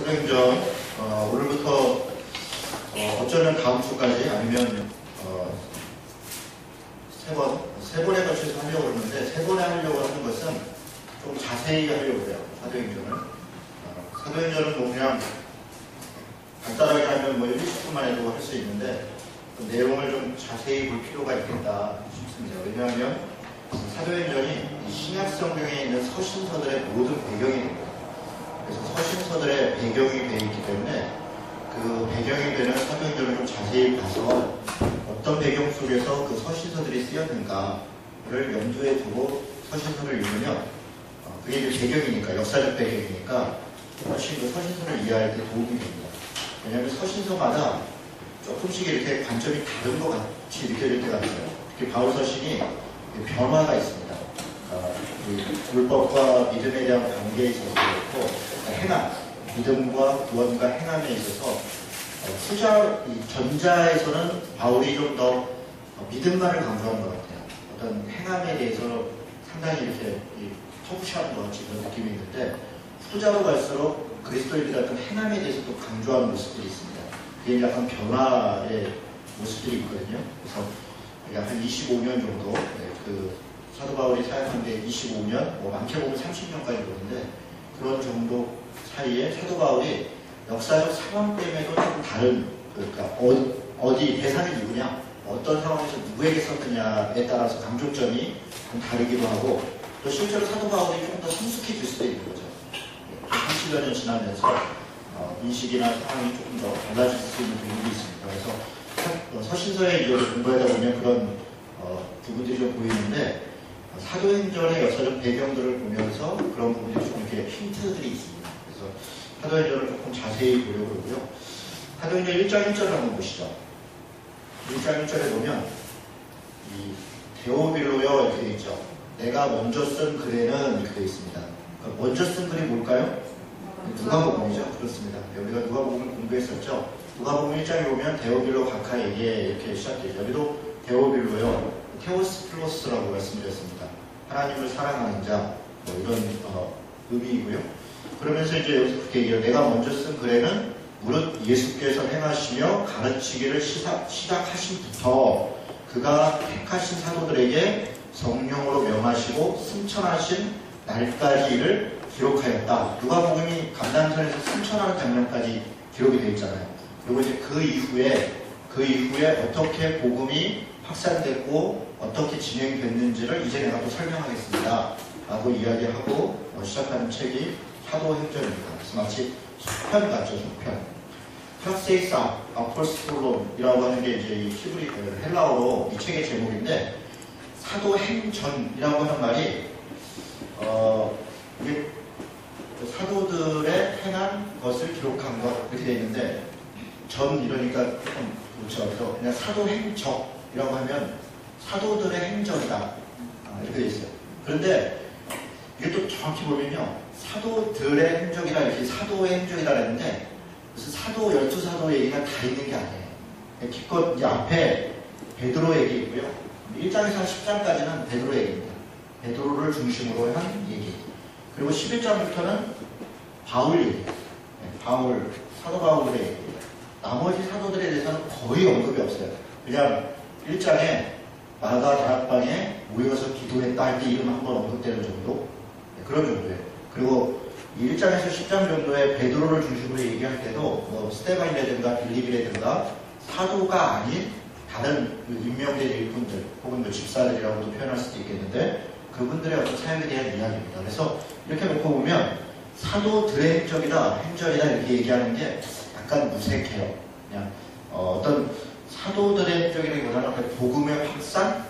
사도행전 오늘부터 어쩌면 다음 주까지 아니면 세 번에 걸쳐서 하려고 하는데, 세 번에 하려고 하는 것은 좀 자세히 하려고 해요. 사도행전은 뭐 그냥 간단하게 하면 뭐 1~20분만 해도 할 수 있는데, 그 내용을 좀 자세히 볼 필요가 있겠다 싶습니다. 왜냐하면 사도행전이 신약 성경에 있는 서신서들의 모든 배경이 됩니다. 그래서 서신서들의 배경이 되어 있기 때문에 그 배경이 되는 사도행전을 좀 자세히 봐서 어떤 배경 속에서 그 서신서들이 쓰였는가를 염두에 두고 서신서를 읽으면 그게 이제 배경이니까, 역사적 배경이니까 훨씬 그 서신서를 이해할 때 도움이 됩니다. 왜냐하면 서신서마다 조금씩 이렇게 관점이 다른 것 같이 느껴질 때가 있어요. 특히 바울 서신이 변화가 있습니다. 율법과 믿음에 대한 관계에 있어서 그렇고, 행함, 믿음과 구원과 행함에 있어서 전자에서는 바울이 좀 더 믿음만을 강조한 것 같아요. 어떤 행함에 대해서는 상당히 이렇게 터부시한 것 같이 그런 느낌이 있는데, 후자로 갈수록 그리스도인들이 어떤 행함에 대해서 또 강조하는 모습들이 있습니다. 그게 약간 변화의 모습들이 있거든요. 그래서 약 한 25년 정도, 그 사도 바울이 사역한 게 25년, 뭐 많게 보면 30년까지 보는데, 그런 정도 사이에 사도 바울이 역사적 상황 때문에도 좀 다른, 그러니까 어디 대상이 누구냐, 어떤 상황에서 누구에게 썼느냐에 따라서 강조점이 좀 다르기도 하고, 또 실제로 사도 바울이 조금 더 성숙해질 수도 있는 거죠. 30여 년 지나면서 인식이나 상황이 조금 더 달라질 수 있는 부분이 있습니다. 그래서 서신서에 이어서 공부하다 보면 그런 부분들이 좀 보이는데, 사도행전의 역사적 배경들을 보면서 그런 부분들이 좀 이렇게 힌트들이 있습니다. 그래서 사도행전을 조금 자세히 보려고 하고요. 사도행전 1장 1절을 한번 보시죠. 1장 1절에 보면 이 데오빌로여 이렇게 되어 있죠. 내가 먼저 쓴 글에는 이렇게 되어 있습니다. 먼저 쓴 글이 뭘까요? 누가복음이죠. 그렇습니다. 우리가 누가복음을 공부했었죠. 누가복음 1장에 보면 데오빌로 각하에게 이렇게 시작되죠. 여기도 데오빌로요, 테오스필로스라고 말씀드렸습니다. 하나님을 사랑하는 자, 뭐 이런 의미이고요. 그러면서 이제 여기서 그렇게 얘기해요. 내가 먼저 쓴 글에는 무릇 예수께서 행하시며 가르치기를 시작하신부터 그가 택하신 사도들에게 성령으로 명하시고 승천하신 날까지를 기록하였다. 누가복음이 감람산에서 승천하는 장면까지 기록이 되어 있잖아요. 그리고 이제 그 이후에 어떻게 복음이 확산됐고 어떻게 진행됐는지를 이제 내가 또 설명하겠습니다 라고 이야기하고 시작하는 책이 사도행전입니다. 그래서 마치 속편 같죠. 속편. 프락세이스 아포스톨론이라고 하는 게 이제 이 히브리 헬라어로 이 책의 제목인데, 사도행전이라고 하는 말이 이게 사도들의 행한 것을 기록한 것 이렇게 되어 있는데, 전 이러니까 조금 그렇죠. 그래서 그냥 사도행적이라고 하면 사도들의 행적이다 이렇게 되어 있어요. 그런데 이게 또 정확히 보면요, 사도들의 행적이라 이렇게 사도의 행적이라 했는데 무슨 사도 12사도 얘기가 다 있는 게 아니에요. 기껏 이제 앞에 베드로 얘기 있고요. 1장에서 10장까지는 베드로 얘기입니다. 베드로를 중심으로 한 얘기. 그리고 11장부터는 바울 얘기. 사도 바울의 얘기입니다. 나머지 사도들에 대해서는 거의 언급이 없어요. 그냥 1장에 마가 다락방에 모여서 기도했다 할 때 이름 한번 언급되는 정도? 그런 정도예요. 그리고 1장에서 10장 정도의 베드로를 중심으로 얘기할 때도 뭐 스데반이라든가 빌립이라든가 사도가 아닌 다른 임명된 일꾼들 혹은 뭐 집사들이라고도 표현할 수도 있겠는데, 그분들의 어떤 사역에 대한 이야기입니다. 그래서 이렇게 놓고 보면 사도들의 행적이다, 행전이다 이렇게 얘기하는 게 약간 무색해요. 그냥 어떤 사도들의 행적이라기보다는 복음의 확산,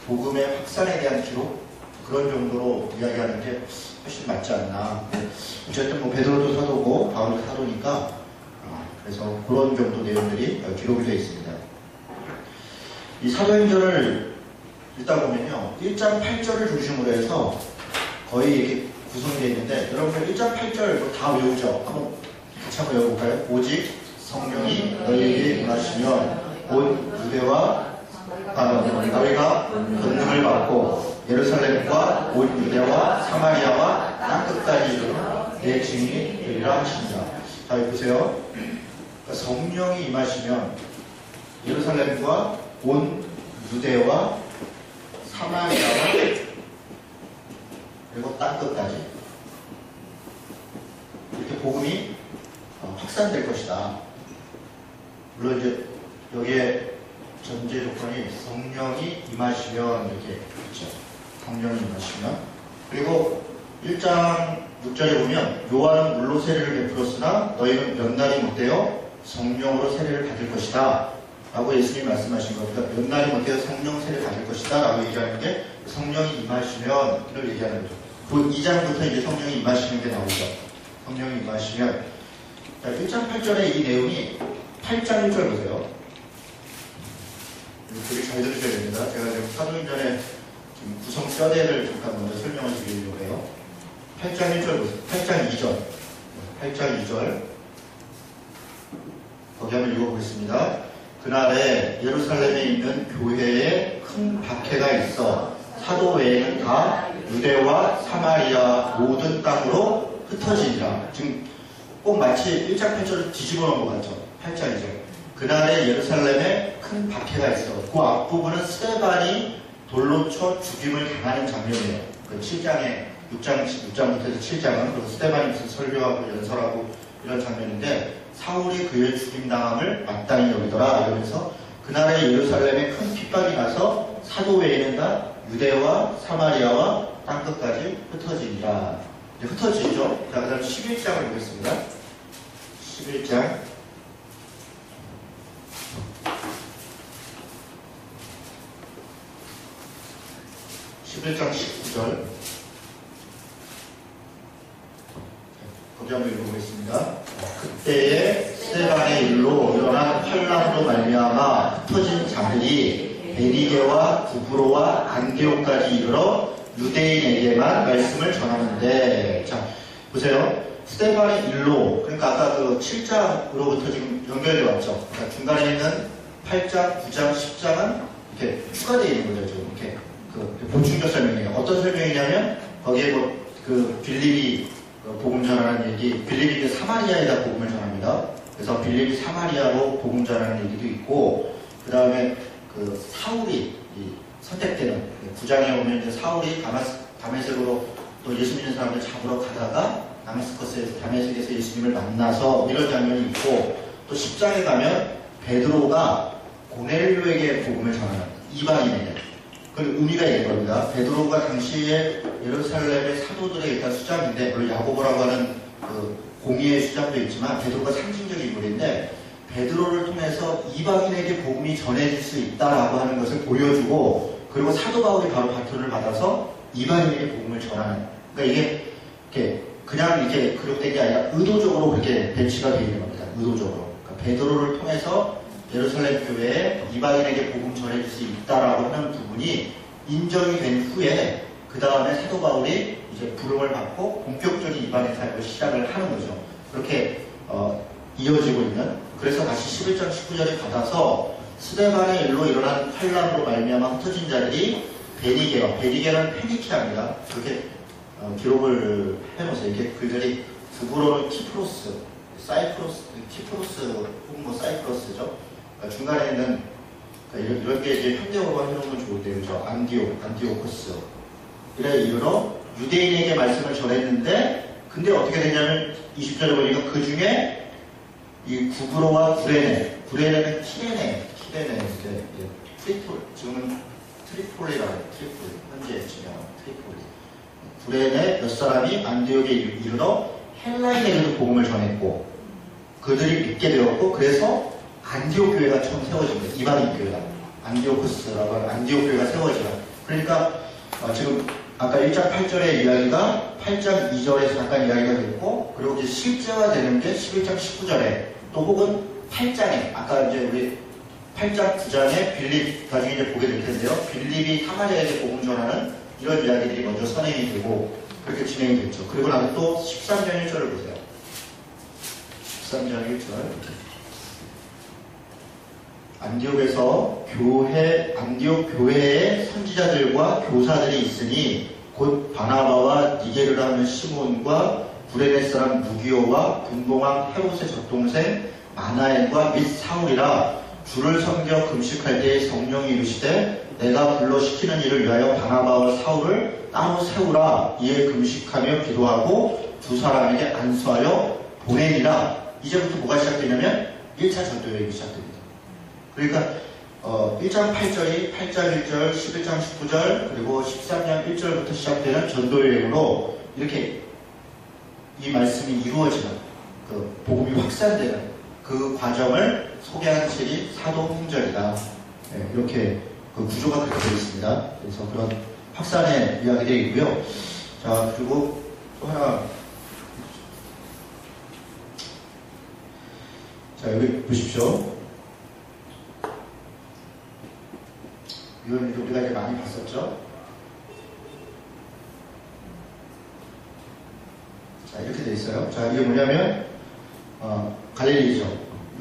복음의 확산에 대한 기록, 그런 정도로 이야기하는 게 훨씬 맞지 않나. 어쨌든 뭐 베드로도 사도고 바울도 사도니까 그래서 그런 정도 내용들이 기록이 되어 있습니다. 이 사도행전을 읽다 보면요, 1장 8절을 중심으로 해서 거의 이렇게 구성되어 있는데, 여러분들 1장 8절 다 외우죠? 한번 같이 한번 외워볼까요? 오직 성령이 너희에게 임하시면 곧 너희가 권능을 받고 예루살렘과 온 유대와 사마리아와 땅끝까지 이르러 내 증인이 되리라 하신다. 자, 여기 보세요. 그러니까 성령이 임하시면 예루살렘과 온 유대와 사마리아와 그리고 땅끝까지 이렇게 복음이 확산될 것이다. 물론 이제 여기에 전제 조건이 성령이 임하시면 이렇게 그렇죠. 성령이 임하시면. 그리고 1장 6절에 보면 요한은 물로 세례를 베풀었으나 너희는 몇 날이 못되어 성령으로 세례를 받을 것이다 라고 예수님이 말씀하신 겁니다. 몇 날이 못되어 성령 세례를 받을 것이다 라고 얘기하는 게 성령이 임하시면 이걸 얘기하는 거죠. 그 2장부터 이제 성령이 임하시는 게 나오죠. 성령이 임하시면. 자, 1장 8절의 이 내용이 8장 1절 보세요. 되게 잘 들으셔야 됩니다. 제가 지금 사도행전에 지금 구성 뼈대를 잠깐 먼저 설명을 드리려고 해요. 8장 1절 보세요. 8장 2절. 8장 2절. 거기 한번 읽어보겠습니다. 그날에 예루살렘에 있는 교회에 큰 박해가 있어 사도 외에는 다 유대와 사마리아 모든 땅으로 흩어지니라. 지금 꼭 마치 1장 8절을 뒤집어 놓은 것 같죠. 8장 2절. 그날에 예루살렘에 큰 박해가 있어. 그 앞부분은 스데반이 돌로 쳐 죽임을 당하는 장면이에요. 그 7장에 6장부터 해서 7장은 그리고 스데반이 무슨 설교하고 연설하고 이런 장면인데 사울이 그의 죽임당함을 마땅히 여기더라. 이러면서 그날에 예루살렘에 큰 핍박이 나서 사도 외에는 다 유대와 사마리아와 땅끝까지 흩어지니라. 흩어지죠. 자, 그 다음 11장을 보겠습니다. 11장. 11장 19절. 거기 한번 읽어보겠습니다. 그때에 스데반의 일로 일어난 환란으로 말미암아 흩어진 자들이 베니게와 구브로와 안디옥까지 이르러 유대인에게만 말씀을 전하는데, 자 보세요. 스데반의 일로, 그러니까 아까 그 7장으로부터 지금 연결되어 왔죠. 그러니까 중간에 있는 8장, 9장, 10장은 이렇게 추가되어 있는 거죠. 지금 이렇게 그 보충적 설명이에요. 어떤 설명이냐면 거기에 뭐 그 빌립이 복음 전하는 얘기, 빌립이 사마리아에다 복음을 전합니다. 그래서 빌립이 사마리아로 복음 전하는 얘기도 있고, 그 다음에 그 사울이 선택되는 9장에 오면 이제 사울이 다메섹으로 또 예수 믿는 사람들 잡으러 가다가 다메섹에서 예수님을 만나서 이런 장면이 있고, 또 10장에 가면 베드로가 고넬료에게 복음을 전하는 이방인에게 그 의미가 있는 겁니다. 베드로가 당시에 예루살렘의 사도들의 일단 수장인데, 물론 야고보라고 하는 그 공의의 수장도 있지만 베드로가 상징적인 인물인데, 베드로를 통해서 이방인에게 복음이 전해질 수 있다라고 하는 것을 보여주고, 그리고 사도 바울이 바로 바톤을 받아서 이방인에게 복음을 전하는. 그러니까 이게 이렇게 그냥 이렇게 그룹된 게 아니라 의도적으로 그렇게 배치가 되어 있는 겁니다. 의도적으로. 그러니까 베드로를 통해서 예루살렘 교회에 이방인에게 복음 전해줄 수 있다라고 하는 부분이 인정이 된 후에 그 다음에 사도 바울이 이제 부름을 받고 본격적인 이방인 사역을 시작을 하는 거죠. 그렇게 이어지고 있는. 그래서 다시 11장 19절에 받아서 스데반의 일로 일어난 환란으로 말미암아 흩어진 자들이 베니게는 페니키아입니다. 그렇게 기록을 해놓으세요. 이게 글들이 구브로는 키프로스, 키프로스 혹은 뭐 사이프러스죠. 중간에 있는 이런 게 이제 현대어로 해놓으면 좋은데, 그죠? 안디오코스. 이래 이르러 유대인에게 말씀을 전했는데, 근데 어떻게 되냐면 20절에 보니까 그 중에 이 구브로와 구레네는 키레네인데, 지금은 트리폴리라고 해요. 트리폴리. 현재 지명 트리폴리. 구레네 몇 사람이 안디옥에 이르러 헬라인에게도 복음을 전했고, 그들이 믿게 되었고, 그래서 안디옥 교회가 처음 세워진 거예요. 이방인 교회가. 안디오코스라고 하는 안디옥 교회가 세워지라. 그러니까 지금 아까 1장 8절의 이야기가 8장 2절에서 잠깐 이야기가 됐고, 그리고 이제 실제화 되는 게 11장 19절에, 또 혹은 8장에, 아까 이제 우리 8장 9장에 빌립, 나중에 이제 보게 될 텐데요. 빌립이 사마리아에게 복음 전하는 이런 이야기들이 먼저 선행이 되고, 그렇게 진행이 됐죠. 그리고 나서 또 13장 1절을 보세요. 13장 1절. 안디옥 교회에 선지자들과 교사들이 있으니 곧 바나바와 니게르라 하는 시몬과 구레네 사람 무기오와 군봉왕 헤롯의 젖동생 마나엘과 및 사울이라 주를 섬겨 금식할 때에 성령이 이르시되 내가 불러 시키는 일을 위하여 바나바와 사울을 따로 세우라. 이에 금식하며 기도하고 두 사람에게 안수하여 보내니라. 이제부터 뭐가 시작되냐면 1차 전도여행이 시작됩니다. 그러니까 1장 8절이 8장 1절, 11장 19절, 그리고 13장 1절부터 시작되는 전도여행으로 이렇게 이 말씀이 이루어지는 그 복음이 확산되는 그 과정을 소개한 책이 사도행전이다. 네, 이렇게 그 구조가 그렇게 되어 있습니다. 그래서 그런 확산의 이야기들이고요. 자, 그리고 또 하나. 자, 여기 보십시오. 이건 우리가 이제 많이 봤었죠. 자, 이렇게 되어 있어요. 자, 이게 뭐냐면, 갈릴리죠.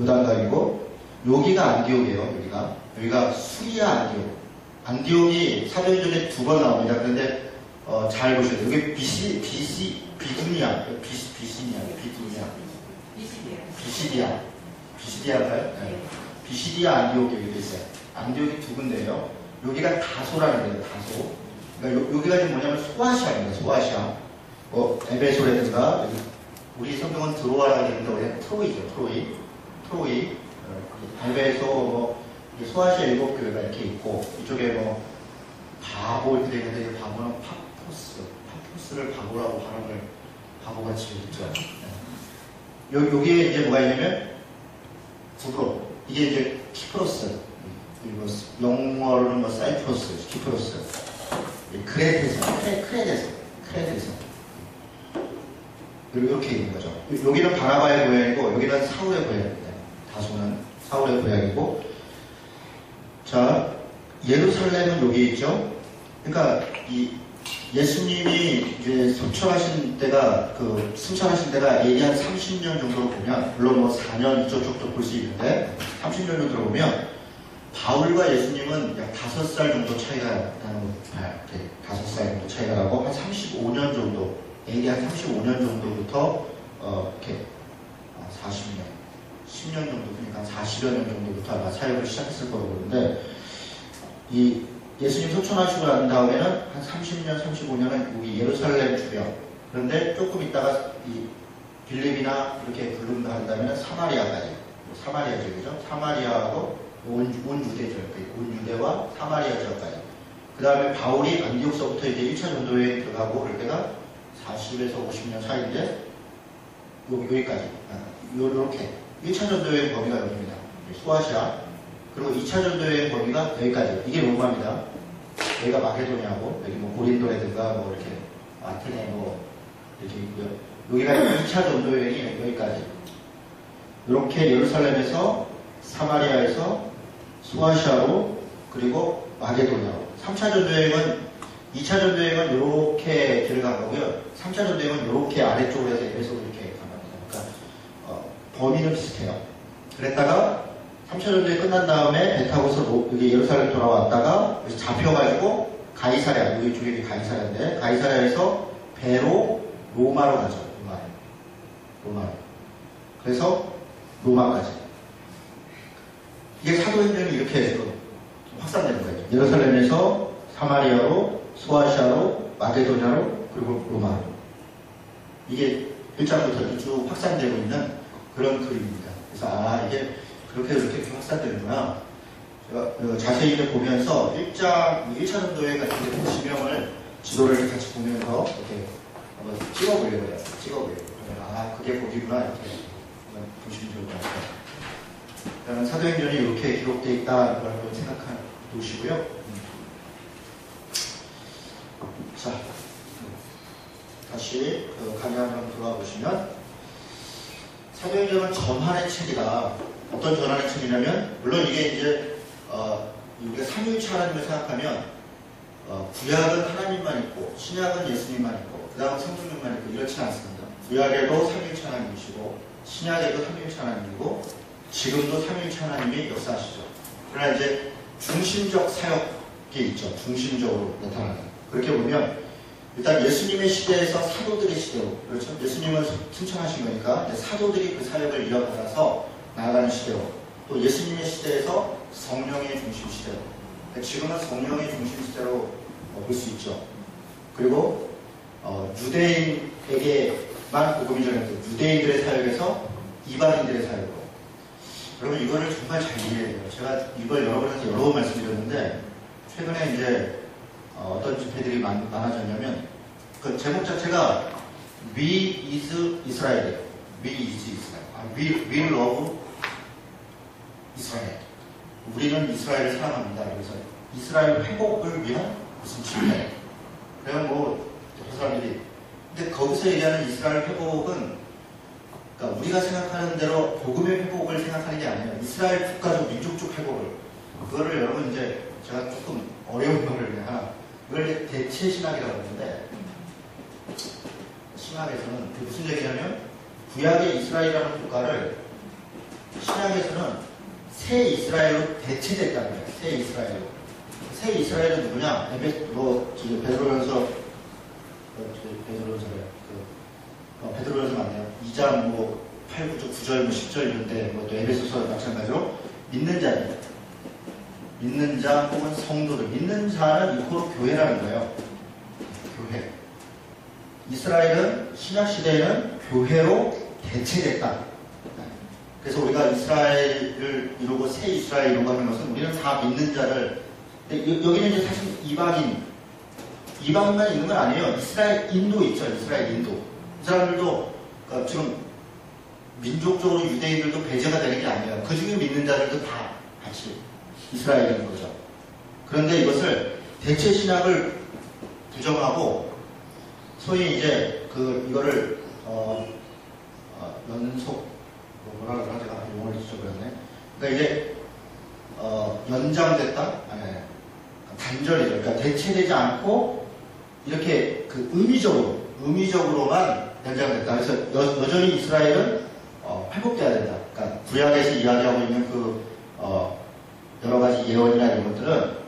요단강이고, 여기가 안디옥이에요, 여기가 수리아 안디옥. 안디옥이 사도행전에 2번 나옵니다. 그런데, 잘 보셔야 돼요. 여기 비두니아. 비시디아인가요? 네. 비시디아 안디옥이 여기 있어요. 안디옥이 2군데예요. 여기가 다소라는 데예요, 다소. 그러니까 여기가 지금 뭐냐면 소아시아입니다, 소아시아. 에베소라든가, 우리 성경은 드로아라고 되는데, 우리는 트로이죠, 트로이. 에베소, 소아시아 7교회가 이렇게 있고, 이쪽에 바보 이렇게 되어 있는데, 바보는 파포스를 바보라고 발음을 바보같이 했죠. 여기에 이제 뭐가 있냐면, 북으로, 이게 이제 키프로스, 그리고 영어로는 사이프러스, 키프로스, 크레데서. 그리고 이렇게 있는 거죠. 여기는 바나바의 고향이고, 여기는 사울의 고향입니다. 다소는 사울의 고향이고, 자, 예루살렘은 여기 있죠. 그러니까 이 예수님이 이제 승천하신 때가 얘기 한 30년 정도로 보면, 물론 4년 이쪽도 볼 수 있는데 30년 정도로 보면 바울과 예수님은 약 5살 정도 차이가 나는 거 봐요. 5살 정도 차이가 나고 한 35년 정도, AD 한 35년 정도부터 이렇게 40년, 10년 정도, 그러니까 40여 년 정도부터 아마 사역을 시작했을 거라고 그러는데, 이 예수님 소천하시고 난 다음에는 한 30년, 35년은 여기 예루살렘 주변. 그런데 조금 있다가 이 빌립이나 이렇게 부른다 한다면 사마리아까지. 사마리아 지역이죠. 사마리아하고 온 유대와 사마리아 지역까지. 그 다음에 바울이 안디옥서부터 이제 1차 전도에 들어가고 그럴 때가 40에서 50년 사이인데, 여기까지. 요렇게. 1차 전도의 범위가 여기입니다. 소아시아. 그리고 2차 전도의 범위가 여기까지. 이게 로마입니다. 여기가 마게도니아고, 여기 고린도라든가 이렇게 아테네 이렇게 있고요. 여기가 2차 전도 여행이 여기까지. 이렇게 예루살렘에서 사마리아에서 소아시아로 그리고 마게도니아로. 3차 전도 여행은 2차 전도 여행은 이렇게 들어간 거고요. 3차 전도 여행은 이렇게 아래쪽으로 해서 에베소로 이렇게 간 겁니다. 그러니까 범위는 비슷해요. 그랬다가 3차 전도에 끝난 다음에 배 타고서 여기 예루살렘 돌아왔다가 잡혀가지고 가이사랴, 여기 쪽이 가이사랴인데, 가이사랴에서 배로 로마로 가죠. 로마로. 그래서 로마까지. 이게 사도행전이 이렇게 해서 확산되는 거예요. 예루살렘에서 사마리아로, 소아시아로, 마게도냐로, 그리고 로마로. 이게 1장부터 쭉 확산되고 있는 그런 그림입니다. 그래서 이게 그렇게 확산되는구나. 제가 자세히 보면서 1차 전도회 같은 데 지명을, 지도를 같이 보면서 이렇게 한번 찍어보려고 해요. 그러면 그게 거기구나, 이렇게 보시면 좋을 것 같아요. 그러면 사도행전이 이렇게 기록되어 있다는 걸 생각해 두시고요. 자, 다시 강의 한번 들어와 보시면, 사도행전은 전환의 책이다. 어떤 전환의 책이냐면, 물론 이게 이제 우리가 삼위일체 하나님을 생각하면 구약은 하나님만 있고 신약은 예수님만 있고 그 다음 성령님만 있고 이렇지는 않습니다. 구약에도 삼위일체 하나님이시고 신약에도 삼위일체 하나님이고 지금도 삼위일체 하나님이 역사하시죠. 그러나 이제 중심적 사역이 있죠. 중심적으로 나타나는. 그렇게 보면 일단 예수님의 시대에서 사도들의 시대로, 그렇죠? 예수님을 승천하신 거니까 사도들이 그 사역을 이어받아서 나아가는 시대로, 또 예수님의 시대에서 성령의 중심 시대로, 지금은 성령의 중심 시대로 볼 수 있죠. 그리고 유대인에게만 복음이 전해져 유대인들의 사역에서 이방인들의 사역으로. 여러분 이거를 정말 잘 이해해야 돼요. 제가 이걸 여러분한테 여러 번 말씀드렸는데 최근에 이제 어떤 집회들이 많아졌냐면 그 제목 자체가 We is Israel, We is Israel, We love Israel. 우리는 이스라엘을 사랑합니다. 그래서 이스라엘 회복을 위한 무슨 집회. 그러면 뭐 그 사람들이 근데 거기서 얘기하는 이스라엘 회복은 그러니까 우리가 생각하는 대로 복음의 회복을 생각하는 게 아니에요. 이스라엘 국가적 민족적 회복을. 그거를 여러분 이제 제가 조금 어려운 거를 하나. 이걸 이제 대체 신학이라고 하는데 신학에서는 그게 무슨 얘기냐면 구약의 이스라엘이라는 국가를 신학에서는 새 이스라엘로 대체됐다는 거예요. 새 이스라엘로. 새 이스라엘은 누구냐? 베드로전서 베드로전서 맞네요. 2장 8, 9절, 10절 이런데 또 에베소서 마찬가지로 믿는 자들, 믿는 자 혹은 성도들, 믿는 자는 이코로 교회라는 거예요. 교회. 이스라엘은 신약 시대에는 교회로 대체됐다. 그래서 우리가 이스라엘을 이루고 새 이스라엘 이루고 하는 것은 우리는 다 믿는 자를. 여기는 이제 사실 이방인만 있는 건 아니에요. 이스라엘인도 있죠. 이스라엘인도. 이 사람들도 그러니까 지금 민족적으로 유대인들도 배제가 되는 게 아니에요. 그 중에 믿는 자들도 다 같이 이스라엘인 거죠. 그런데 이것을 대체 신학을 부정하고 소위 이제 이거를 연속 뭐라 그러나 제가 용어를 잊어버렸네. 그러니까 이제 연장됐다? 아니, 단절이죠. 그러니까 대체되지 않고 이렇게 의미적으로만 연장됐다. 그래서 여전히 이스라엘은 회복돼야 된다. 그러니까 구약에서 이야기하고 있는 여러 가지 예언이나 이런 것들은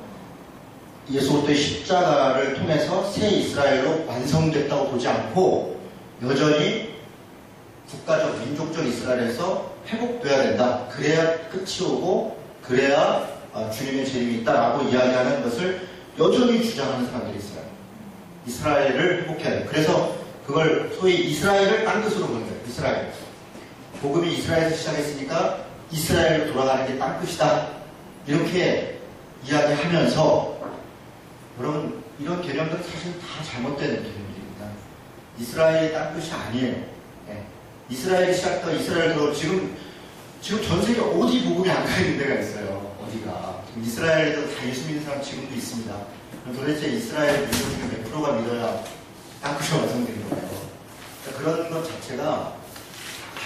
예수 그리스도의 십자가를 통해서 새 이스라엘로 완성됐다고 보지 않고 여전히 국가적, 민족적 이스라엘에서 회복돼야 된다. 그래야 끝이 오고 그래야 주님의 재림이 있다라고 이야기하는 것을 여전히 주장하는 사람들이 있어요. 이스라엘을 회복해야 돼. 그래서 그걸 소위 이스라엘을 딴 뜻으로 보는 거예요. 이스라엘. 복음이 이스라엘에서 시작했으니까 이스라엘로 돌아가는 게 딴 뜻이다. 이렇게 이야기하면서 여러분 이런 개념들은 사실 다 잘못된 개념들입니다. 이스라엘이 딴 뜻이 아니에요. 네. 이스라엘이 시작부터 이스라엘 지금 전 세계 어디 복음이 안 가 있는 데가 있어요. 어디가. 이스라엘에도 다 예수 믿는 사람 지금도 있습니다. 도대체 이스라엘 민족 중에 몇 프로가 믿어야 딴 뜻이 완성되는 거예요. 그러니까 그런 것 자체가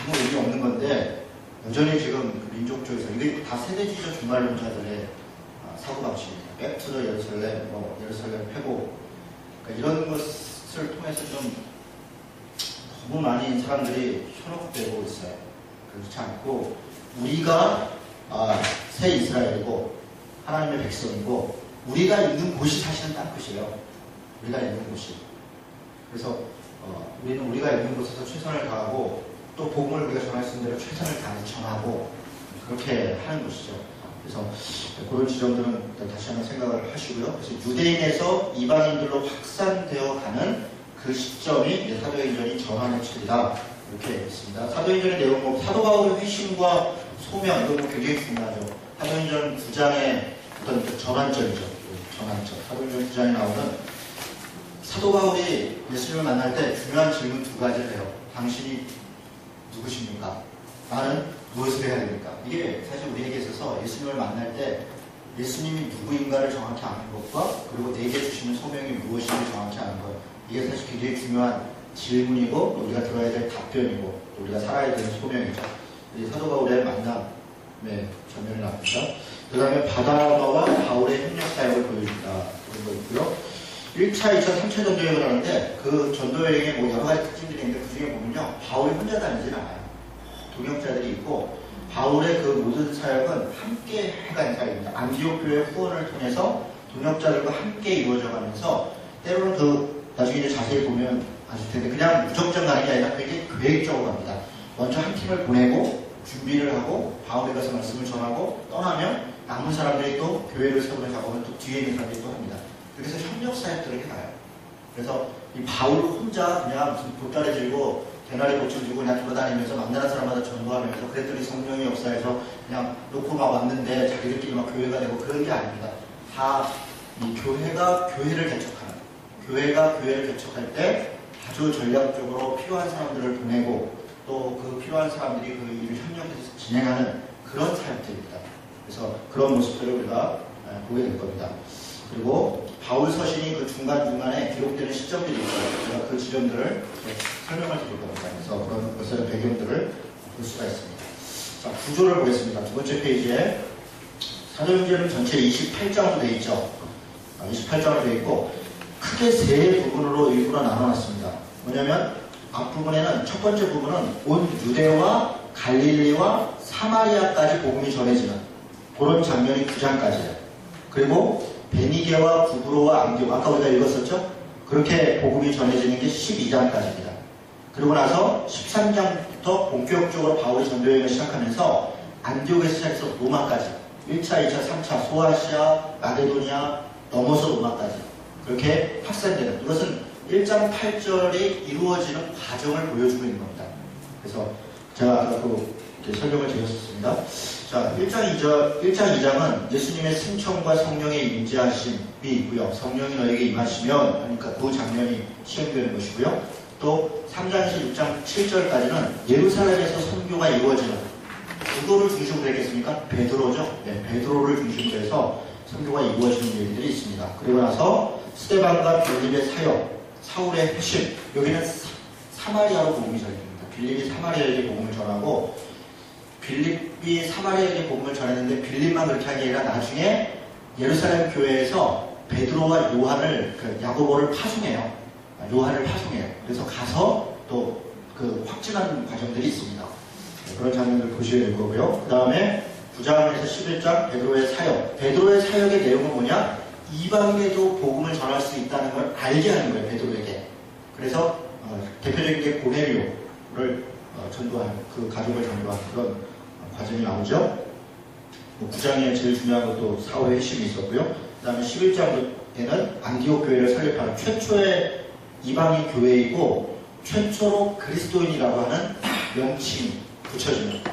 아무 의미 없는 건데 여전히 지금 그 민족 쪽에서 이게 다 세대주의적 종말론자들의 사고방식입니다. 백투더 예루살렘, 예루살렘 회복. 그러니까 이런 것을 통해서 좀 너무 많이 사람들이 현혹되고 있어요. 그렇지 않고 우리가 새 이스라엘이고 하나님의 백성이고 우리가 있는 곳이 사실은 딴 뜻이에요. 우리가 있는 곳이. 그래서 우리는 우리가 있는 곳에서 최선을 다하고 또 복음을 우리가 전할 수 있는 대로 최선을 다해서 전하고 그렇게 하는 것이죠. 그래서 그런 지점들은 다시 한번 생각을 하시고요. 그래서 유대인에서 이방인들로 확산되어 가는 그 시점이 사도행전이 전환의 철이다. 이렇게 했습니다. 사도행전의 내용, 사도 바울의 회심과 소명, 이건 굉장히 중요하죠. 사도행전 9장의 어떤 전환점이죠. 전환점. 사도행전 9장에 나오는 사도 바울이 예수님을 만날 때 중요한 질문 두 가지를 해요. 당신이 누구십니까? 나는 무엇을 해야 됩니까? 이게 사실 우리에게 있어서 예수님을 만날 때 예수님이 누구인가를 정확히 아는 것과 그리고 내게 주시는 소명이 무엇인지 정확히 아는 것, 이게 사실 굉장히 중요한 질문이고 우리가 들어야 될 답변이고 우리가 살아야 되는 소명이죠. 사도 바울의 만남의 장면이 나옵니다. 그 다음에 바나바와 바울의 협력 사역을 보여준다. 그런 거 있고요. 1차, 2차, 3차 전도여행을 하는데 그 전도여행에 여러 가지 특징들이 있는데 그 중에 보면요. 바울이 혼자 다니진 않아요. 동역자들이 있고 바울의 그 모든 사역은 함께 해간 사역입니다. 안디옥 교회 후원을 통해서 동역자들과 함께 이루어져 가면서 때로는 그 나중에 이제 자세히 보면 아실 텐데 그냥 무작정 가는 게 아니라 굉장히 계획적으로 갑니다. 먼저 한 팀을 보내고 준비를 하고 바울에 가서 말씀을 전하고 떠나면 남은 사람들이 또 교회를 세우는 작업을 또 뒤에 있는 사람들이 또 합니다. 그래서 협력 사역들을 해가요. 그래서 이 바울 혼자 그냥 무슨 보따리 들고 대나리 고침 들고 그냥 돌아다니면서 만나는 사람마다 전도하면서 그랬더니 성령의 역사에서 그냥 놓고 막 왔는데 자기들끼리 막 교회가 되고 그런 게 아닙니다. 다 이 교회가 교회를 개척하는, 교회가 교회를 개척할 때 아주 전략적으로 필요한 사람들을 보내고 또 그 필요한 사람들이 그 일을 협력해서 진행하는 그런 사역들입니다. 그래서 그런 모습들을 우리가 보게 될 겁니다. 그리고 바울 서신이 그 중간중간에 기록되는 시점들이 있어요. 제가 그 지점들을 설명을 드릴 겁니다. 그래서 그런 것의 배경들을 볼 수가 있습니다. 자, 구조를 보겠습니다. 두 번째 페이지에 사도행전은 전체 28장으로 되어 있죠. 28장으로 되어 있고 크게 세 부분으로 일부러 나눠놨습니다. 뭐냐면 앞부분에는 첫 번째 부분은 온 유대와 갈릴리와 사마리아까지 복음이 전해지는 그런 장면이 9장까지예요. 그리고 베니게와 구브로와 안디옥, 아까 우리가 읽었었죠? 그렇게 복음이 전해지는 게 12장까지입니다. 그리고 나서 13장부터 본격적으로 바울이 전도여행을 시작하면서 안디옥에서 시작해서 로마까지 1차, 2차, 3차, 소아시아, 마게도니아 넘어서 로마까지 그렇게 확산되는, 이것은 1장 8절이 이루어지는 과정을 보여주고 있는 겁니다. 그래서 제가 아까 이렇게 설명을 드렸었습니다. 자, 1장 2장은 예수님의 승천과 성령의 임재하심이 있고요. 성령이 너에게 임하시면 하니까 그 장면이 시행되는 것이고요. 또 3장에서 6장 7절까지는 예루살렘에서 선교가 이루어지는, 누구를 중심으로 했겠습니까? 베드로죠. 네, 베드로를 중심으로 해서 선교가 이루어지는 일들이 있습니다. 그리고 나서 스데반과 빌립의 사역, 사울의 회심, 여기는 사마리아로 복음이 전해집니다. 빌립이 사마리아에게 복음을 전하고, 빌립이 사마리아에게 복음을 전했는데 빌립만 그렇게 하는 게 아니라 나중에 예루살렘 교회에서 베드로와 요한을, 야고보를 파송해요. 요한을 파송해요. 그래서 가서 또 그 확증하는 과정들이 있습니다. 그런 장면을 보셔야 될 거고요. 그 다음에 9장에서 11장 베드로의 사역. 베드로의 사역의 내용은 뭐냐? 이방에도 복음을 전할 수 있다는 걸 알게 하는 거예요, 베드로에게. 그래서 대표적인 게 고넬료를 전도하는, 그 가족을 전도하는 그런 과정이 나오죠. 9장에 제일 중요한 것도 사울의 핵심이 있었고요. 그 다음에 11장에는 안디옥 교회를 설립하는 최초의 이방인 교회이고 최초로 그리스도인이라고 하는 명칭이 붙여집니다.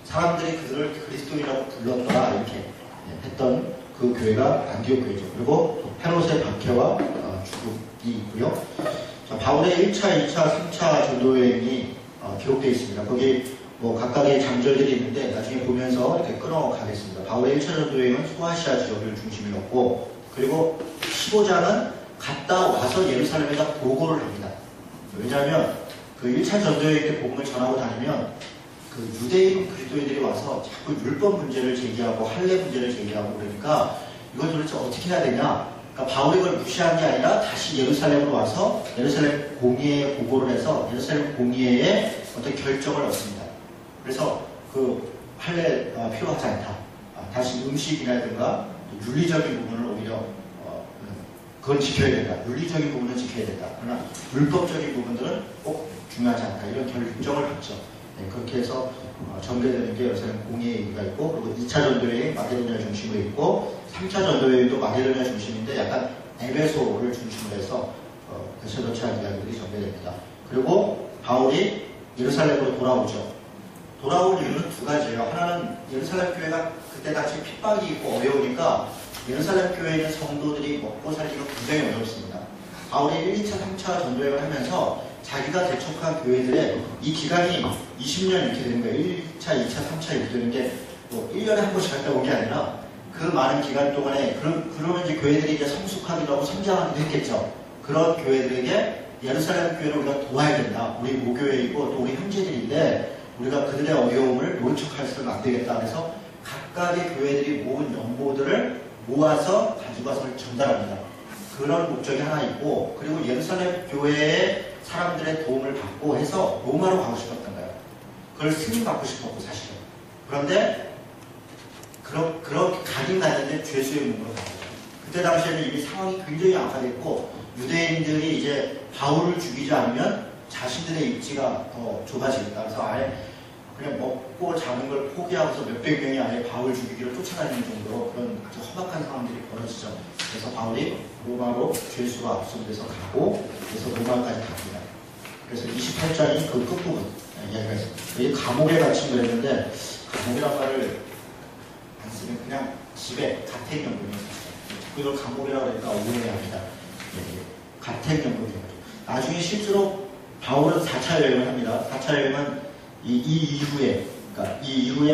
사람들이 그들을 그리스도인이라고 불렀더라 이렇게 했던 그 교회가 안디옥 교회죠. 그리고 헤롯의 박해와 죽음이 있고요. 자, 바울의 1차, 2차, 3차 전도여행이 기록되어 있습니다. 거기 뭐 각각의 장절들이 있는데 나중에 보면서 이렇게 끊어가겠습니다. 바울의 1차 전도여행은 소아시아 지역을 중심이었고, 그리고 15장은 갔다 와서 예루살렘에다 보고를 합니다. 왜냐하면 그 1차 전도여행 때 복음을 전하고 다니면 그 유대인 그리스도인들이 와서 자꾸 율법 문제를 제기하고 할례 문제를 제기하고 그러니까 이걸 도대체 어떻게 해야 되냐. 그러니까 바울이 그걸 무시한 게 아니라 다시 예루살렘으로 와서 예루살렘 공의회에 보고를 해서 예루살렘 공의회에 어떤 결정을 얻습니다. 그래서 그 할례 필요하지 않다. 다시 음식이라든가 윤리적인 부분을 오히려 그건 지켜야 된다. 윤리적인 부분은 지켜야 된다. 그러나 율법적인 부분들은 꼭 중요하지 않다. 이런 결정을 받죠. 네, 그렇게 해서 전개되는 게 예루살렘 공의회가 있고, 그리고 2차 전도여행 마게도니아 중심으로 있고, 3차 전도여행도 마게도니아 중심인데 약간 에베소를 중심으로 해서 대체도체한 이야기들이 전개됩니다. 그리고 바울이 예루살렘으로 돌아오죠. 돌아올 이유는 두 가지예요. 하나는 예루살렘 교회가 그때 당시 핍박이 있고 어려우니까 예루살렘 교회에 있는 성도들이 먹고 살기가 굉장히 어렵습니다. 바울이 1, 2차, 3차 전도여행을 하면서 자기가 개척한 교회들의 이 기간이 20년 이렇게 되는 거예요. 1차, 2차, 3차 이렇게 되는 게 뭐 1년에 한 번씩 갔다 온 게 아니라 그 많은 기간 동안에 그러면 이제 교회들이 이제 성숙하기도 하고 성장하기도 했겠죠. 그런 교회들에게 예루살렘 교회를 우리가 도와야 된다. 우리 모교회이고 또 우리 형제들인데 우리가 그들의 어려움을 모른 척해서는 안 되겠다. 그래서 각각의 교회들이 모은 연보들을 모아서 가지고 와서 전달합니다. 그런 목적이 하나 있고, 그리고 예루살렘 교회의 사람들의 도움을 받고 해서 로마로 가고 싶었던 거예요. 그걸 승인받고 싶었고 사실은. 그런데 그렇게 가긴 갔는데 죄수의 몸으로 가고, 그때 당시에는 이미 상황이 굉장히 악화됐고 유대인들이 이제 바울을 죽이지 않으면 자신들의 입지가 더 좁아지겠다. 그래서 아예 그냥 먹고 자는 걸 포기하고서 몇백 명이 아예 바울 죽이기를 쫓아다니는 정도로 그런 아주 험악한 상황들이 벌어지죠. 그래서 바울이 로마로 죄수로 압송돼서 가고 그래서 로마까지 갑니다. 그래서 28장이 그 끝부분 이야기가 있습니다. 이 감옥에 갇힌 그랬는데 감옥이란 말을 안 쓰면 그냥 집에 가택연금이 있었어요. 그걸 감옥이라고 하니까 오해합니다. 가택연금이에요. 나중에 실제로 바울은 4차 여행을 합니다. 4차 여행은 이 이후에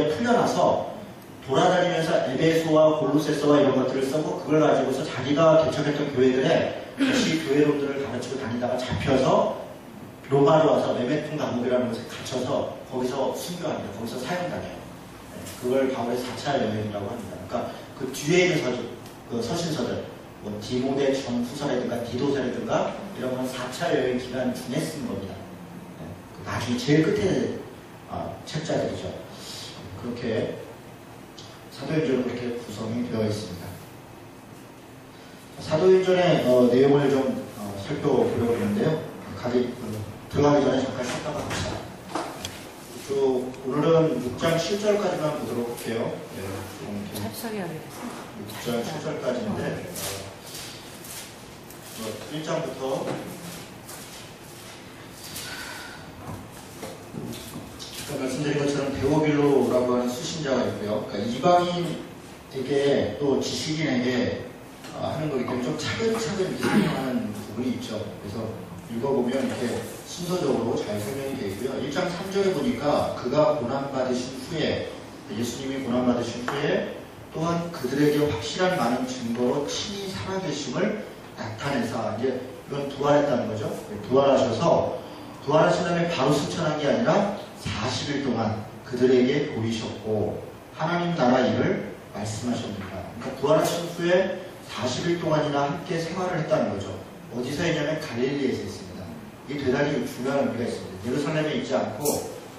풀려나서 돌아다니면서 에베소와 골로새서와 이런 것들을 쓰고 그걸 가지고서 자기가 개척했던 교회들에 다시 교회론들을 가르치고 다니다가 잡혀서 로마로 와서 메메톤 감옥이라는 곳에 갇혀서 거기서 순교합니다. 거기서 사형당해요. 그걸 바울의 4차 여행이라고 합니다. 그러니까 그 뒤에 있는 서신서들, 뭐 디모데 전후서라든가 디도서라든가 이런 건 4차 여행 기간 중에 쓴 겁니다. 나중에 제일 끝에 책자들이죠. 그렇게 사도행전은 그렇게 구성이 되어 있습니다. 사도행전의 내용을 좀 살펴보려고 하는데요. 들어가기 전에 잠깐 쉬었다가 갑시다. 오늘은 6장 7절까지만 보도록 할게요. 네, 6장 7절까지인데 1장부터 말씀드린 것처럼 데오빌로라고 하는 수신자가 있고요. 그러니까 이방인에게 또 지식인에게 하는 거기 때문에 좀 차근차근 이렇게 설명하는 부분이 있죠. 그래서 읽어보면 이렇게 순서적으로 잘 설명이 되어 있고요. 1장 3절에 보니까 그가 고난받으신 후에 예수님이 고난받으신 후에 또한 그들에게 확실한 많은 증거로 친히 살아계심을 나타내사 이제 이건 부활했다는 거죠. 부활하신 다음에 바로 승천한 게 아니라 40일 동안 그들에게 보이셨고 하나님 나라 일을 말씀하셨습니다. 그러니까 부활하신 후에 40일 동안이나 함께 생활을 했다는 거죠. 어디서 했냐면 갈릴리에서 했습니다. 이게 대단히 중요한 의미가 있습니다. 예루살렘에 있지 않고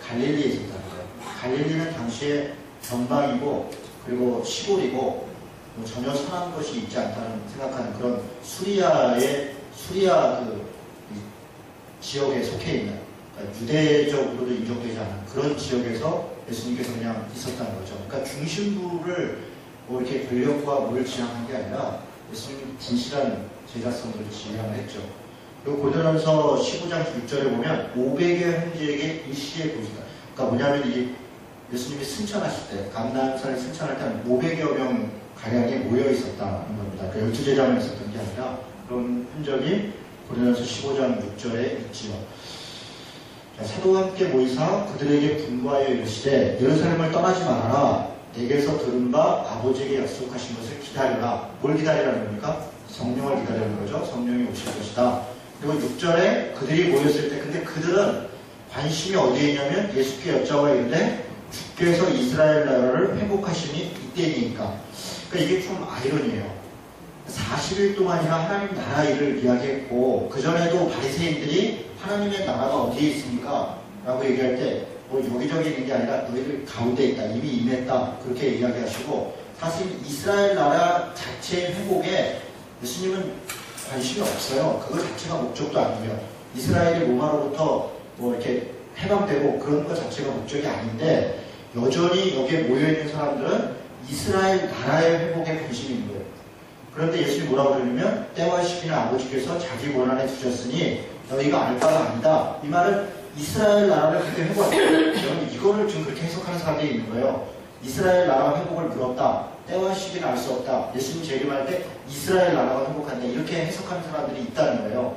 갈릴리에 있었다는 거예요. 갈릴리는 당시에 변방이고 그리고 시골이고 뭐 전혀 선한 것이 있지 않다는 생각하는 그런 수리아 그 지역에 속해 있는 그러니까 유대적으로도 인정되지 않은 그런 지역에서 예수님께서 그냥 있었다는 거죠. 그러니까 중심부를 뭐 이렇게 권력과 뭘 지향한 게 아니라 예수님이 진실한 제자성들을 지향을 했죠. 그리고 고린도전서 15장 6절에 보면 500여 형제에게 일시에 보시다. 그러니까 뭐냐면 이 예수님이 승천하실 때 감난산에 승천할 때 한 500여 명 가량이 모여 있었다는 겁니다. 그러니까 12제자만 있었던 게 아니라 그런 흔적이 고린도전서 15장 6절에 있지요. 사도와 함께 모이사 그들에게 분부하여 이르시되 예루살렘을 떠나지 말아라. 내게서 들은 바 아버지에게 약속하신 것을 기다려라. 뭘 기다리라는 겁니까? 성령을 기다리는 거죠. 성령이 오실 것이다. 그리고 6절에 그들이 모였을 때 근데 그들은 관심이 어디에 있냐면 예수께 여쭤봐 이르되 주께서 이스라엘 나라를 회복하시니 이때니까. 그러니까 이게 좀 아이러니해요. 40일 동안이나 하나님 나라 일을 이야기했고 그전에도 바리새인들이 하나님의 나라가 어디에 있습니까? 라고 얘기할 때 뭐 여기저기 있는 게 아니라 너희들 가운데 있다. 이미 임했다. 그렇게 이야기하시고 사실 이스라엘 나라 자체의 회복에 예수님은 관심이 없어요. 그거 자체가 목적도 아니며 이스라엘이 로마로부터 뭐 이렇게 해방되고 그런 것 자체가 목적이 아닌데 여전히 여기에 모여있는 사람들은 이스라엘 나라의 회복에 관심이 있는 거예요. 그런데 예수님이 뭐라고 그러냐면 때와 시기는 아버지께서 자기 권한에 두셨으니 너희가 알 바가 아니다. 이 말은 이스라엘 나라를 그렇게 회복했다. 여러분 이거를 지금 그렇게 해석하는 사람들이 있는 거예요. 이스라엘 나라 회복을 물었다. 때와 시기는 알 수 없다. 예수님 재림할 때 이스라엘 나라가 회복한다. 이렇게 해석하는 사람들이 있다는 거예요.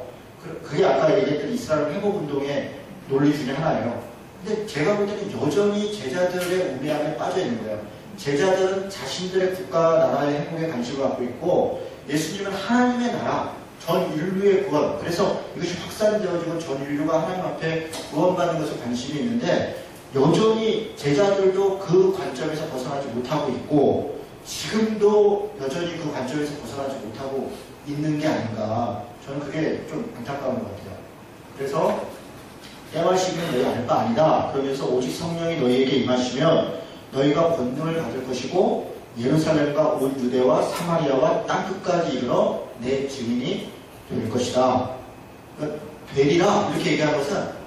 그게 아까 얘기했던 이스라엘 회복운동의 논리 중에 하나예요. 근데 제가 볼 때는 여전히 제자들의 우매함에 빠져 있는 거예요. 제자들은 자신들의 국가 나라의 회복에 관심을 갖고 있고 예수님은 하나님의 나라, 전 인류의 구원, 그래서 이것이 확산되어지고 전 인류가 하나님 앞에 구원받는 것에 관심이 있는데 여전히 제자들도 그 관점에서 벗어나지 못하고 있고 지금도 여전히 그 관점에서 벗어나지 못하고 있는 게 아닌가. 저는 그게 좀 안타까운 것 같아요. 그래서 때와 시기는 너희 알 바 아니다. 그러면서 오직 성령이 너희에게 임하시면 너희가 권능을 받을 것이고 예루살렘과 온 유대와 사마리아와 땅끝까지 이르러 내 증인이 될 것이다. 그러니까 되리라 이렇게 얘기한 것은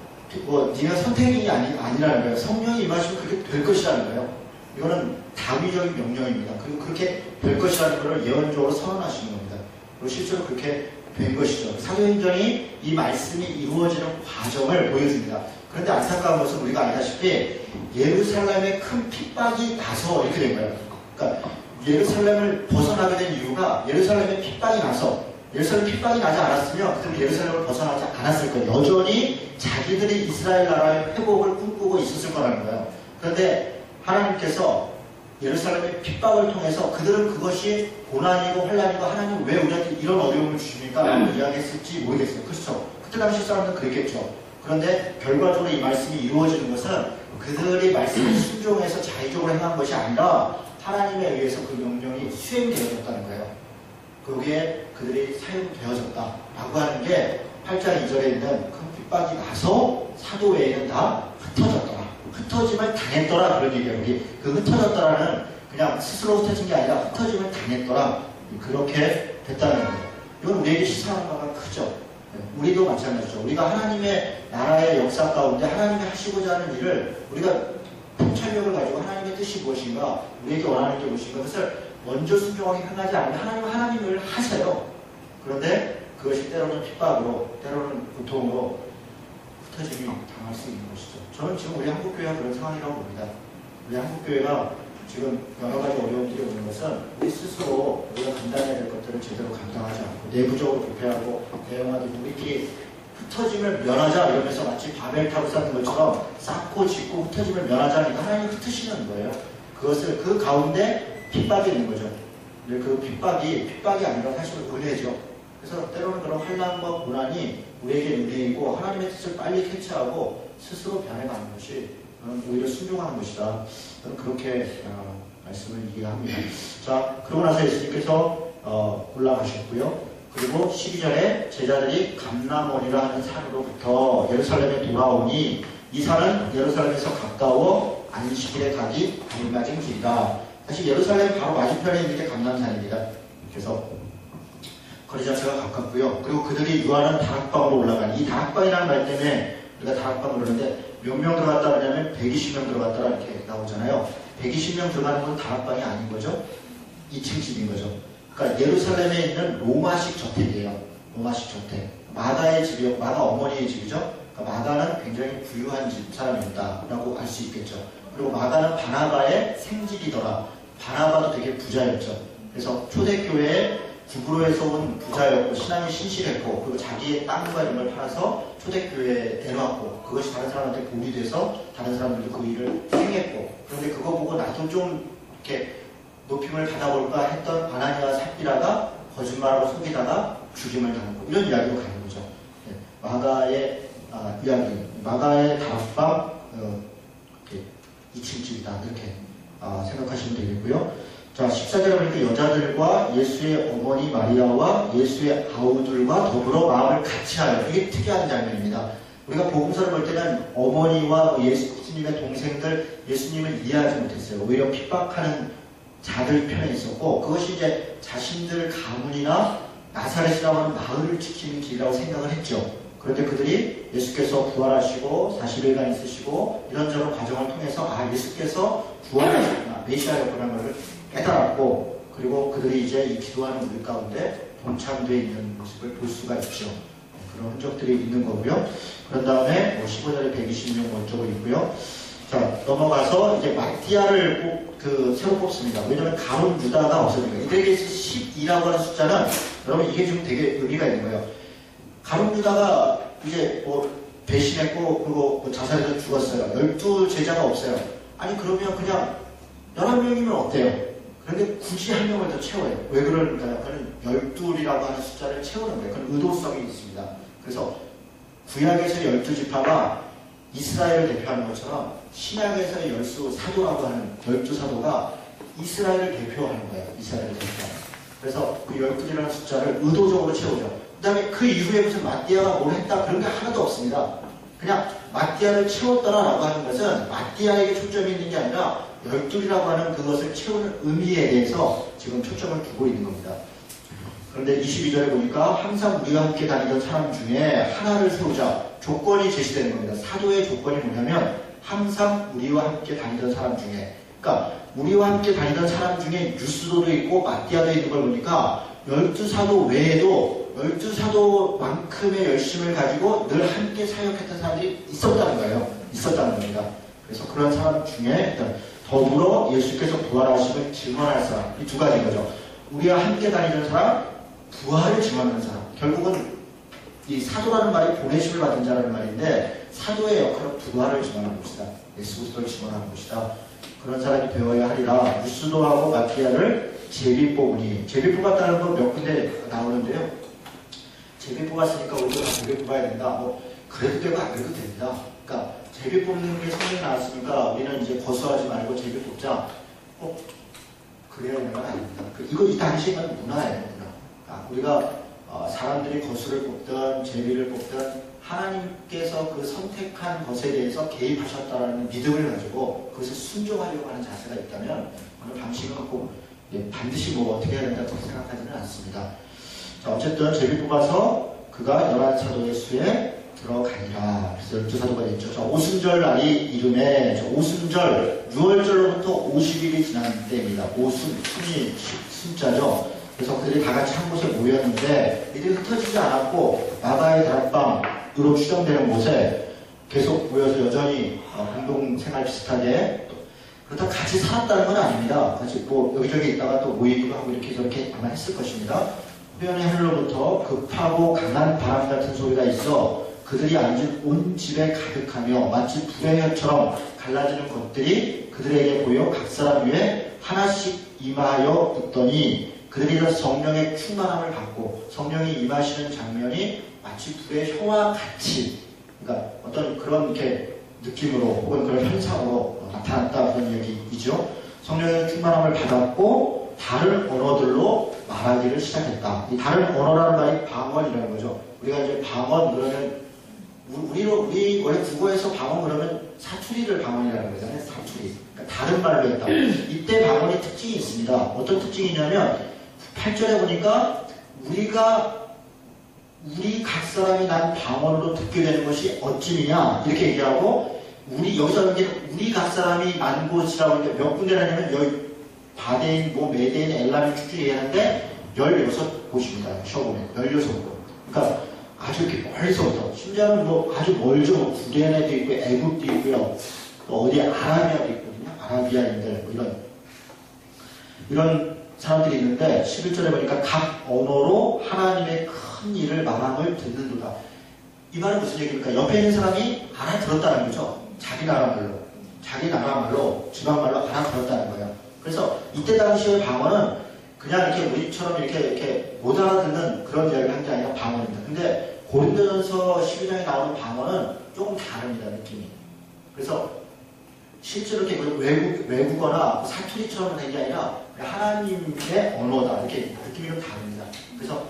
네가 선택이 아니라는 거예요. 성령이 임하시면 그렇게 될 것이라는 거예요. 이거는 당위적인 명령입니다. 그리고 그렇게 될 것이라는 것을 예언적으로 선언하시는 겁니다. 그리고 실제로 그렇게 된 것이죠. 사도행전이 이 말씀이 이루어지는 과정을 보여줍니다. 그런데 안타까운 것은 우리가 알다시피 예루살렘에 큰 핍박이 나서 이렇게 된 거예요. 그러니까 예루살렘을 벗어나게 된 이유가 예루살렘에 핍박이 나서 예루살렘 핍박이 나지 않았으면 그들은 예루살렘을 벗어나지 않았을 거예요. 여전히 자기들이 이스라엘 나라의 회복을 꿈꾸고 있었을 거라는 거예요. 그런데 하나님께서 예루살렘의 핍박을 통해서 그들은 그것이 고난이고 환난이고 하나님 왜 우리한테 이런 어려움을 주십니까? 라고 이야기했을지 모르겠어요. 그렇죠? 그때 당시 사람들은 그랬겠죠. 그런데 결과적으로 이 말씀이 이루어지는 것은 그들이 말씀에 순종해서 자의적으로 행한 것이 아니라 하나님에 의해서 그 명령이 수행되어졌다는 거예요. 거기에 그들이 사용되어졌다라고 하는 게 8장 2절에 있는 큰 핍박이 나서 사도 외에는 다 흩어졌더라. 흩어짐을 당했더라. 그런 얘기예요. 그 흩어졌더라는 그냥 스스로 흩어진 게 아니라 흩어짐을 당했더라. 그렇게 됐다는 거예요. 이건 우리에게 시사하는 바가 크죠. 우리도 마찬가지죠. 우리가 하나님의 나라의 역사 가운데 하나님이 하시고자 하는 일을 우리가 통찰력을 가지고 하나님의 뜻이 무엇인가, 우리에게 원하는 게 무엇인가, 그것을 먼저 순종하게 행하지 않으면 하나님은 하나님을 하세요. 그런데 그것이 때로는 핍박으로, 때로는 고통으로 흩어짐이 당할 수 있는 것이죠. 저는 지금 우리 한국교회가 그런 상황이라고 봅니다. 우리 한국교회가 지금 여러 가지 어려움들이 오는 것은 우리 스스로 우리가 감당해야 될 것들을 제대로 감당하지 않고 내부적으로 부패하고 대응하고 우리끼리 흩어짐을 면하자 이러면서 마치 바벨 타고 쌓는 것처럼 쌓고 짓고 흩어짐을 면하자니까 하나님이 흩으시는 거예요. 그것을 그 가운데 핍박이 있는 거죠. 근데 그 핍박이 아니라 사실 은혜죠. 그래서 때로는 그런 환난과 고난이 우리에게 은혜이고 하나님의 뜻을 빨리 캐치하고 스스로 변해가는 것이 오히려 순종하는 것이다. 저는 그렇게 말씀을 이해합니다. 자, 그러고 나서 예수님께서 올라가셨고요. 그리고 12절에 제자들이 감람원이라 하는 산으로부터 예루살렘에 돌아오니 이 산은 예루살렘에서 가까워 안식일에 가기 알맞은 길이다. 사실 예루살렘 바로 맞은편에 있는 게 감람산입니다. 그래서 거리 자체가 가깝고요. 그리고 그들이 유하는 다락방으로 올라가니 이 다락방이라는 말 때문에 우리가 다락방을 그러는데 몇 명 들어갔다 그러냐면 120명 들어갔다 이렇게 나오잖아요. 120명 들어가는 건 다락방이 아닌 거죠. 2층 집인 거죠. 그러니까 예루살렘에 있는 로마식 저택이에요. 로마식 저택. 마가의 집이요. 마가 어머니의 집이죠. 그러니까 마가는 굉장히 부유한 집 사람이었다라고 알 수 있겠죠. 그리고 마가는 바나바의 생직이더라. 바나바도 되게 부자였죠. 그래서 초대교회에 구브로에서 온 부자였고 신앙이 신실했고 그리고 자기의 땅과 이런 걸 팔아서 초대교회에 내려왔고 그것이 다른 사람한테 복이 돼서 다른 사람들도 그 일을 행했고 그런데 그거 보고 나도 좀 이렇게 높임을 받아볼까 했던 바나니아와 삽비라가 거짓말하고 속이다가 죽임을 당하고 이런 이야기로 가는 거죠. 네. 마가의 이야기, 마가의 다락방 2층 집이다 이렇게 생각하시면 되겠고요. 자, 14절에 보니까 여자들과 예수의 어머니 마리아와 예수의 아우들과 더불어 마음을 같이하여, 이게 특이한 장면입니다. 우리가 복음서를 볼 때는 어머니와 예수님의 동생들, 예수님을 이해하지 못했어요. 오히려 핍박하는 자들 편에 있었고 그것이 이제 자신들 가문이나 나사렛이라고 하는 마을을 지키는 길이라고 생각을 했죠. 그런데 그들이 예수께서 부활하시고 40일간 있으시고 이런저런 과정을 통해서 예수께서 부활하셨구나, 메시아였구나 를 깨달았고 그리고 그들이 이제 이 기도하는 우리 가운데 동참되어 있는 모습을 볼 수가 있죠. 그런 흔적들이 있는 거고요. 그런 다음에 15절에 120명 원적을 있고요. 자, 넘어가서 이제 마띠아를 새로 뽑습니다. 왜냐하면 가룟 유다가 없어진 거예요. 이들에게서 12라고 하는 숫자는 여러분 이게 좀 되게 의미가 있는 거예요. 가룟 유다가 이제 배신했고 그리고 자살해서 죽었어요. 12제자가 없어요. 아니 그러면 그냥 11명이면 어때요? 그런데 굳이 한 명을 더 채워요. 왜 그럴까요? 그는 12이라고 하는 숫자를 채우는 거예요. 그건 의도성이 있습니다. 그래서 구약에서 12지파가 이스라엘을 대표하는 것처럼 신약에서의 12사도라고 하는 12사도가 이스라엘을 대표하는 거예요. 이스라엘을 대표하는. 그래서 그 12이라는 숫자를 의도적으로 채우죠. 그 다음에 그 이후에 무슨 마띠아가 뭘 했다 그런 게 하나도 없습니다. 그냥 마띠아를 채웠더라라고 하는 것은 마띠아에게 초점이 있는 게 아니라 열둘이라고 하는 그것을 채우는 의미에 대해서 지금 초점을 두고 있는 겁니다. 그런데 22절에 보니까 항상 우리와 함께 다니던 사람 중에 하나를 세우자 조건이 제시되는 겁니다. 사도의 조건이 뭐냐면 항상 우리와 함께 다니던 사람 중에, 그러니까 우리와 함께 다니던 사람 중에 유스도도 있고 마띠아도 있는 걸 보니까 12사도 외에도 12사도만큼의 열심을 가지고 늘 함께 사역했던 사람들이 있었다는 거예요. 있었다는 겁니다. 그래서 그런 사람 중에 더불어 예수께서 부활하심을 증언할 사람, 이 두 가지인 거죠. 우리와 함께 다니던 사람, 부활을 증언하는 사람. 결국은 이 사도라는 말이 보내심을 받은 자라는 말인데 사도의 역할은 부활을 증언하는 것이다. 예수 그리스도를 증언하는 것이다. 그런 사람이 되어야 하리라. 유스도하고 마띠아를 제비 뽑으니, 제비 뽑았다는 건 몇 군데 나오는데요. 제비 뽑았으니까 우리가 제비 뽑아야 된다. 뭐 그래도 되고 안 그래도 됩니다. 그러니까 제비 뽑는 게 성경이 나왔으니까 우리는 이제 거수하지 말고 제비 뽑자. 그래야 되는 건 아닙니다. 이거 이 당시에는 문화예요, 문화. 우리가 사람들이 거수를 뽑든 제비를 뽑든 하나님께서 그 선택한 것에 대해서 개입하셨다는 믿음을 가지고 그것을 순종하려고 하는 자세가 있다면 어느 방식은 꼭 반드시 뭐 어떻게 해야 된다고 생각하지는 않습니다. 자, 어쨌든 제비 뽑아서 그가 11사도의 수에 들어가니라. 그래서 12사도가 됐죠. 자, 오순절 날이 이름에 오순절 6월절로부터 50일이 지난 때입니다. 오순, 순이 순자죠. 그래서 그들이 다 같이 한 곳에 모였는데 이들이 흩어지지 않았고 마가의 다락방으로 추정되는 곳에 계속 모여서 여전히 공동생활 비슷하게, 그렇다고 같이 살았다는 건 아닙니다. 같이 뭐 여기저기 있다가 또 모이기도 하고 이렇게 저렇게 아마 했을 것입니다. 후변의 하늘로부터 급하고 강한 바람 같은 소리가 있어 그들이 앉은 온 집에 가득하며 마치 불의 혀처럼 갈라지는 것들이 그들에게 보여 각 사람 위에 하나씩 임하여 있더니 그들이 성령의 충만함을 받고, 성령이 임하시는 장면이 마치 불의 혀와 같이, 그러니까 어떤 그런 이렇게 느낌으로 혹은 그런 현상으로 나타났다, 그런 얘기이죠. 성령의 충만함을 받았고 다른 언어들로 말하기를 시작했다. 이 다른 언어라는 말이 방언이라는 거죠. 우리가 이제 방언 그러면 우리 원래 국어에서 방언 그러면 사투리를 방언이라는 거잖아요. 사투리. 그러니까 다른 말로 했다. 이때 방언의 특징이 있습니다. 어떤 특징이냐면 8절에 보니까 우리 각 사람이 난 방언으로 듣게 되는 것이 어찌미냐 이렇게 얘기하고, 여기서 우리 각 사람이 난 곳이라고 이렇게 몇 군데라냐면 여기 바데인, 메데인, 엘람을 쭉쭉 얘기하는데 16곳입니다. 시험보면 16곳. 그러니까 아주 이렇게 멀리서부터, 심지어는 아주 멀죠. 구레네도 있고 애굽도 있고요. 또 어디 아라비아도 있거든요. 아라비아인들 이런 사람들이 있는데 11절에 보니까 각 언어로 하나님의 큰 일을 말함을 듣는도다. 이 말은 무슨 얘기입니까? 옆에 있는 사람이 알아들었다는 거죠. 자기 나라 말로 지방말로 알아들었다는 거예요. 그래서 이때 당시의 방언은 그냥 이렇게 우리처럼 이렇게 못 알아듣는 그런 이야기를 한 게 아니라 방언입니다. 근데 고린도전서 12장에 나오는 방언은 조금 다릅니다, 느낌이. 그래서 실제로 이렇게 외국어나 사투리처럼 된 게 아니라 하나님의 언어다, 이렇게 느낌이 좀 다릅니다. 그래서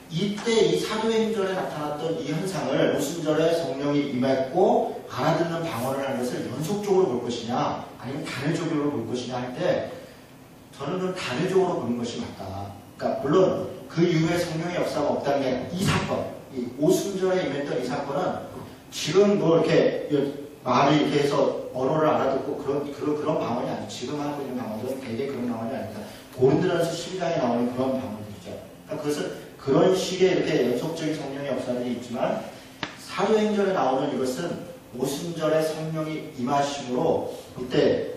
이때 이 사도행전에 나타났던 이 현상을 오순절에 성령이 임했고 알아듣는 방언을 하는 것을 연속적으로 볼 것이냐 아니면 단회적으로 볼 것이냐 할 때 저는 그 단회적으로 보는 것이 맞다. 그러니까 물론 그 이후에 성령의 역사가 없다는 게 이 사건, 이 오순절에 임했던 이 사건은 지금 이렇게 말을 이렇게 해서 언어를 알아듣고 그런 방언이 아니에요. 지금 하고 있는 방언들은 대개 그런 방언이 아닙니다. 고린도전서 12장에 나오는 그런 방언들이죠. 그러니까 그것은 그런 식의 이렇게 연속적인 성령의 역사들이 있지만 사도행전에 나오는 이것은 오순절에 성령이 임하심으로 이때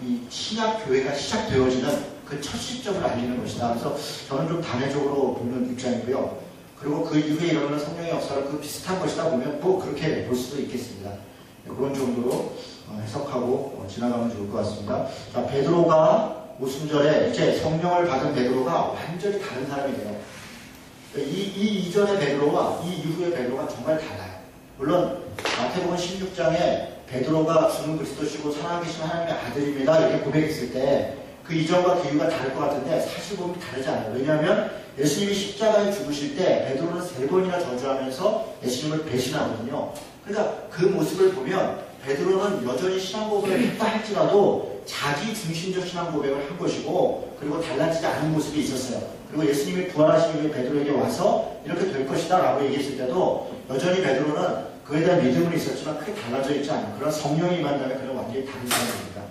이 신약 교회가 시작되어지는 그 첫 시점을 알리는 것이다. 그래서 저는 좀 단회적으로 보는 입장이고요. 그리고 그 이후에 일어나는 성령의 역사를 그 비슷한 것이다 보면 그렇게 볼 수도 있겠습니다. 그런 정도로 해석하고 지나가면 좋을 것 같습니다. 자, 베드로가 오순절에 이제 성령을 받은 베드로가 완전히 다른 사람이 돼요. 이 이전의 베드로와 이 이후의 베드로가 정말 달라요. 물론 마태복음 16장에 베드로가 주는 그리스도시고 살아계신 하나님의 아들입니다 이렇게 고백했을 때 그 이전과 그 이후가 다를 것 같은데 사실 보면 다르지 않아요. 왜냐하면 예수님이 십자가에 죽으실 때 베드로는 3번이나 저주하면서 예수님을 배신하거든요. 그러니까 그 모습을 보면 베드로는 여전히 신앙 고백을 했다 할지라도 자기 중심적 신앙 고백을 한 것이고, 그리고 달라지지 않은 모습이 있었어요. 그리고 예수님이 부활하신 후에 베드로에게 와서 이렇게 될 것이다 라고 얘기했을 때도 여전히 베드로는 그에 대한 믿음은 있었지만 크게 달라져 있지 않은, 그런 성령이 임한다면 그는 완전히 다른 사람입니다.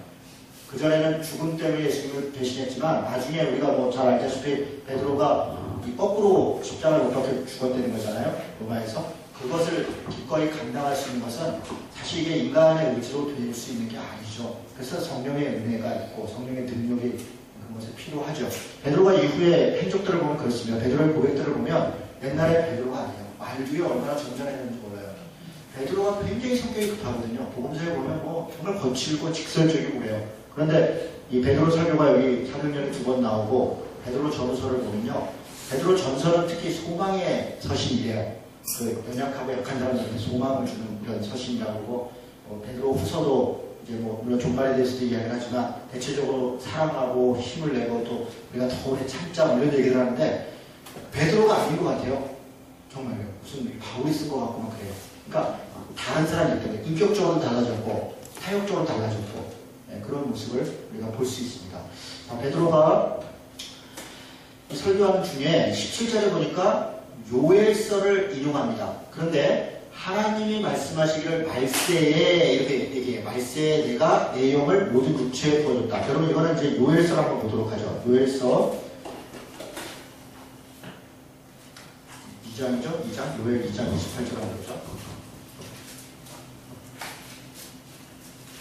그전에는 죽음 때문에 예수님을 배신했지만 나중에 우리가 뭐 잘 알다시피 베드로가 이 거꾸로 십자가를 못 박혀 죽었다는 거잖아요. 로마에서. 그것을 기꺼이 감당할 수 있는 것은 사실 이게 인간의 의지로 될 수 있는 게 아니죠. 그래서 성령의 은혜가 있고 성령의 능력이 그것에 필요하죠. 베드로가 이후에 행적들을 보면 그렇습니다. 베드로의 고백들을 보면 옛날에 베드로가 아니에요. 말뒤에 얼마나 전전했는지 몰라요. 베드로가 굉장히 성격이 급하거든요. 복음서에 보면 뭐 정말 거칠고 직설적이고 그래요. 그런데 이 베드로 설교가 여기 사도행전에 2번 나오고, 베드로 전서를 보면요, 베드로 전서는 특히 소망의 서신이래요. 그 연약하고 약한 사람들한테 소망을 주는 이런 서신이라고 하고, 베드로 후서도 이제 뭐 물론 종말에 대해서도 이야기를 하지만 대체적으로 사랑하고 힘을 내고 또 우리가 더 오래 참자 이런 얘기를 하는데, 베드로가 아닌 것 같아요. 정말요. 무슨 바울이 쓴 것 같고 막 그래요. 그러니까 다른 사람이기 때문에 인격적으로 달라졌고 사역적으로 달라졌고, 네, 그런 모습을 우리가 볼 수 있습니다. 베드로가 설교하는 중에 17절에 보니까 요엘서를 인용합니다. 그런데 하나님이 말씀하시기를 말세에 이렇게 얘기해요. 말세에 내가 내용을 모든 육체에 보여줬다. 여러분 이거는 이제 요엘서를 한번 보도록 하죠. 요엘서 2장이죠. 2장, 요엘 2장 28절 한번 보죠.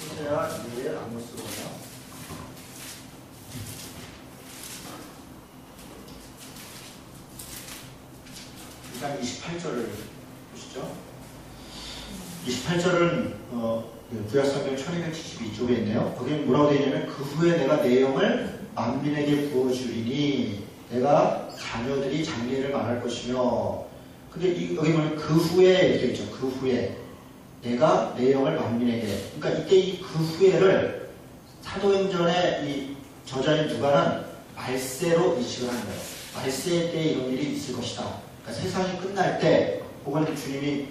호세아, 요엘, 아모스거든요. 2장 28절을 보시죠. 28절은 구약성경 1272쪽에 있네요. 거기는 뭐라고 되어 있냐면, 그 후에 내가 내용을 만민에게 부어주리니 내가 자녀들이 장례를 말할 것이며. 근데 여기 보면 그 후에 이렇게 있죠. 그 후에 내가 내용을 만민에게. 그러니까 이때 이 그 후에를 사도행전의 이 저자인 누가는 말세로 인식을 하는 거예요. 말세 때 이런 일이 있을 것이다. 그러니까 세상이 끝날 때, 혹은 주님이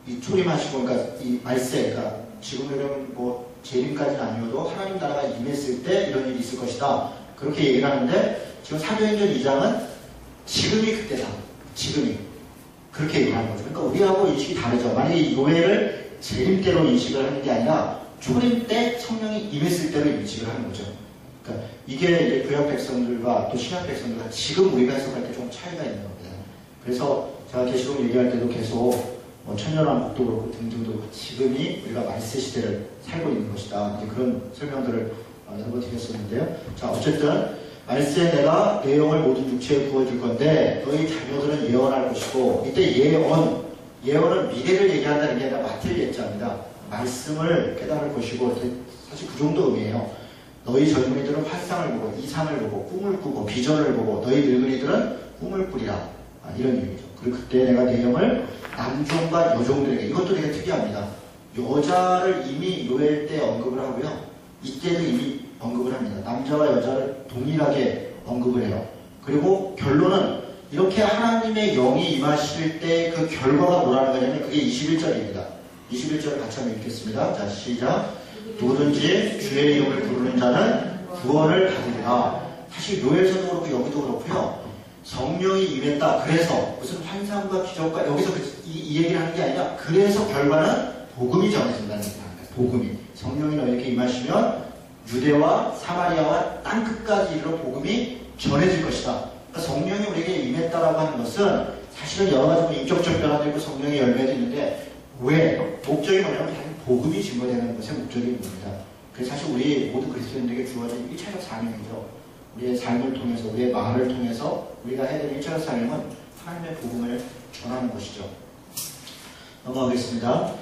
이 초림하시고, 그러니까 이 말세, 그러니까 지금은 뭐 재림까지는 아니어도 하나님 나라가 임했을 때 이런 일이 있을 것이다. 그렇게 얘기를 하는데, 지금 사도행전 2장은 지금이 그때다. 지금이. 그렇게 얘기를 하는 거죠. 그러니까 우리하고 인식이 다르죠. 만약에 이 요해를 재림 때로 인식을 하는 게 아니라 초림 때 성령이 임했을 때로 인식을 하는 거죠. 그러니까 이게 이제 구약 백성들과 또 신약 백성들과 지금 우리가 해석할 때 좀 차이가 있는 겁니다. 그래서 제가 계시록 얘기할 때도 계속 천년왕국도 그렇고 등등도 그렇고 지금이 우리가 말세 시대를 살고 있는 것이다. 이제 그런 설명들을 여러 번 드렸었는데요. 자, 어쨌든 말세 내가 내용을 모든 육체에 부어줄 건데 너희 자녀들은 예언할 것이고, 이때 예언은 미래를 얘기한다는 게 아니라 마태를 예자입니다. 말씀을 깨달을 것이고, 사실 그 정도 의미예요. 너희 젊은이들은 환상을 보고 이상을 보고 꿈을 꾸고 비전을 보고, 너희 늙은이들은 꿈을 꾸리라. 이런 의미죠. 그리고 그때 내가 내용을 남종과 여종들에게, 이것도 되게 특이합니다. 여자를 이미 요엘 때 언급을 하고요, 이때도 이미 언급을 합니다. 남자와 여자를 동일하게 언급을 해요. 그리고 결론은 이렇게 하나님의 영이 임하실 때 그 결과가 뭐라는 거냐면 그게 21절입니다. 21절을 같이 한번 읽겠습니다. 자, 시작. 누구든지 주의 이름을 부르는 자는 구원을 받으리라. 사실 요엘서도 그렇고 여기도 그렇고요, 성령이 임했다. 그래서 무슨 환상과 기적과 여기서 이 얘기를 하는 게 아니라, 그래서 결과는 복음이 전해진다는 겁니다. 복음이. 성령이 너에게 임하시면 유대와 사마리아와 땅끝까지 이르러 복음이 전해질 것이다. 그러니까 성령이 우리에게 임했다라고 하는 것은 사실은 여러 가지 인격적 변화도 있고 성령의 열매도 있는데, 왜? 목적이 뭐냐면 복음이 증거되는 것의 목적이 있습니다. 그래서 사실 우리 모든 그리스도인들에게 주어진 1차적 사명이죠. 우리의 삶을 통해서, 우리의 말을 통해서 우리가 해야 되는 1차적 사명은 하나님의 복음을 전하는 것이죠. 넘어가겠습니다.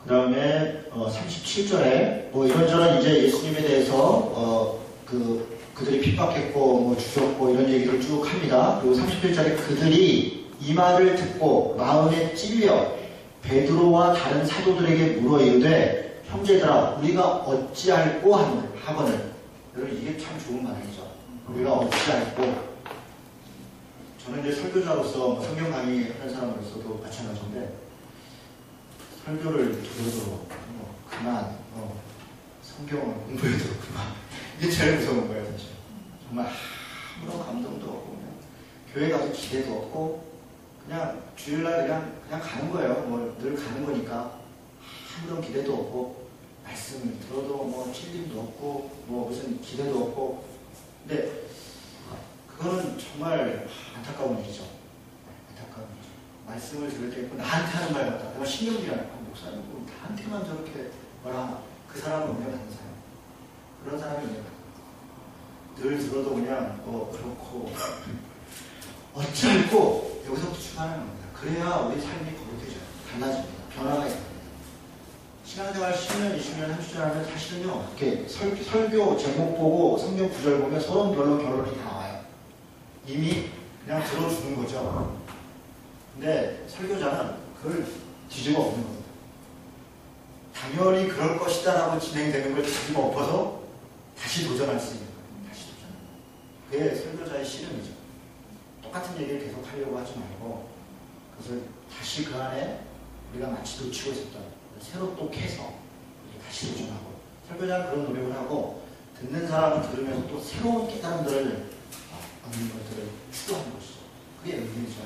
그 다음에 37절에 뭐 이런저런 이제 예수님에 대해서 그들이 핍박했고 뭐 죽였고 이런 얘기를 쭉 합니다. 그리고 31절에 그들이 이 말을 듣고 마음에 찔려 베드로와 다른 사도들에게 물어 이르되, 형제들아 우리가 어찌할꼬 하거늘. 여러분 이게 참 좋은 말이죠. 우리가 어찌할꼬. 저는 이제 설교자로서 성경 강의하는 사람으로서도 마찬가지인데 설교를 들어도 그만 성경을 공부해도 그만 이게 제일 무서운 거예요 사실. 정말 아무런 감동도 없고 그냥 교회 가서 기대도 없고 그냥 주일날 그냥 가는 거예요. 뭐 늘 가는 거니까 아무런 기대도 없고 말씀을 들어도 뭐 찔림도 없고 뭐 무슨 기대도 없고 근데 그거는 정말 안타까운 일이죠. 안타까운 일이죠. 말씀을 들을 때 나한테 하는 말 같다. 내가 신경질하는 목사님 나한테만 저렇게 뭐라 그 사람은 은혜 받는 사람. 그런 사람이 은혜 받는 늘 들어도 그냥 그렇고 어찌않고 여기서부터 출발하는 겁니다. 그래야 우리 삶이 거룩해져요. 달라집니다. 변화가 있습니다. 신앙생활 10년, 20년, 30년 하면 사실은요 이렇게 설교 제목 보고 성경 구절 보면 서론 별로 결론이 다 나와요. 이미 그냥 들어주는 거죠. 근데 설교자는 그걸 뒤집어 엎는 겁니다. 당연히 그럴 것이다 라고 진행되는 걸 뒤집어 엎어서 다시 도전할 수 있는 거예요. 다시 도전. 그게 설교자의 씨름이죠. 똑같은 얘기를 계속 하려고 하지 말고 그것을 다시 그 안에 우리가 마치 놓치고 있었던 새로 또 캐서 다시 도전하고 설교자는 그런 노력을 하고 듣는 사람은 들으면서 또 새로운 깨달음들을 얻는 것들을 추구하는 것이죠. 그게 은혜죠.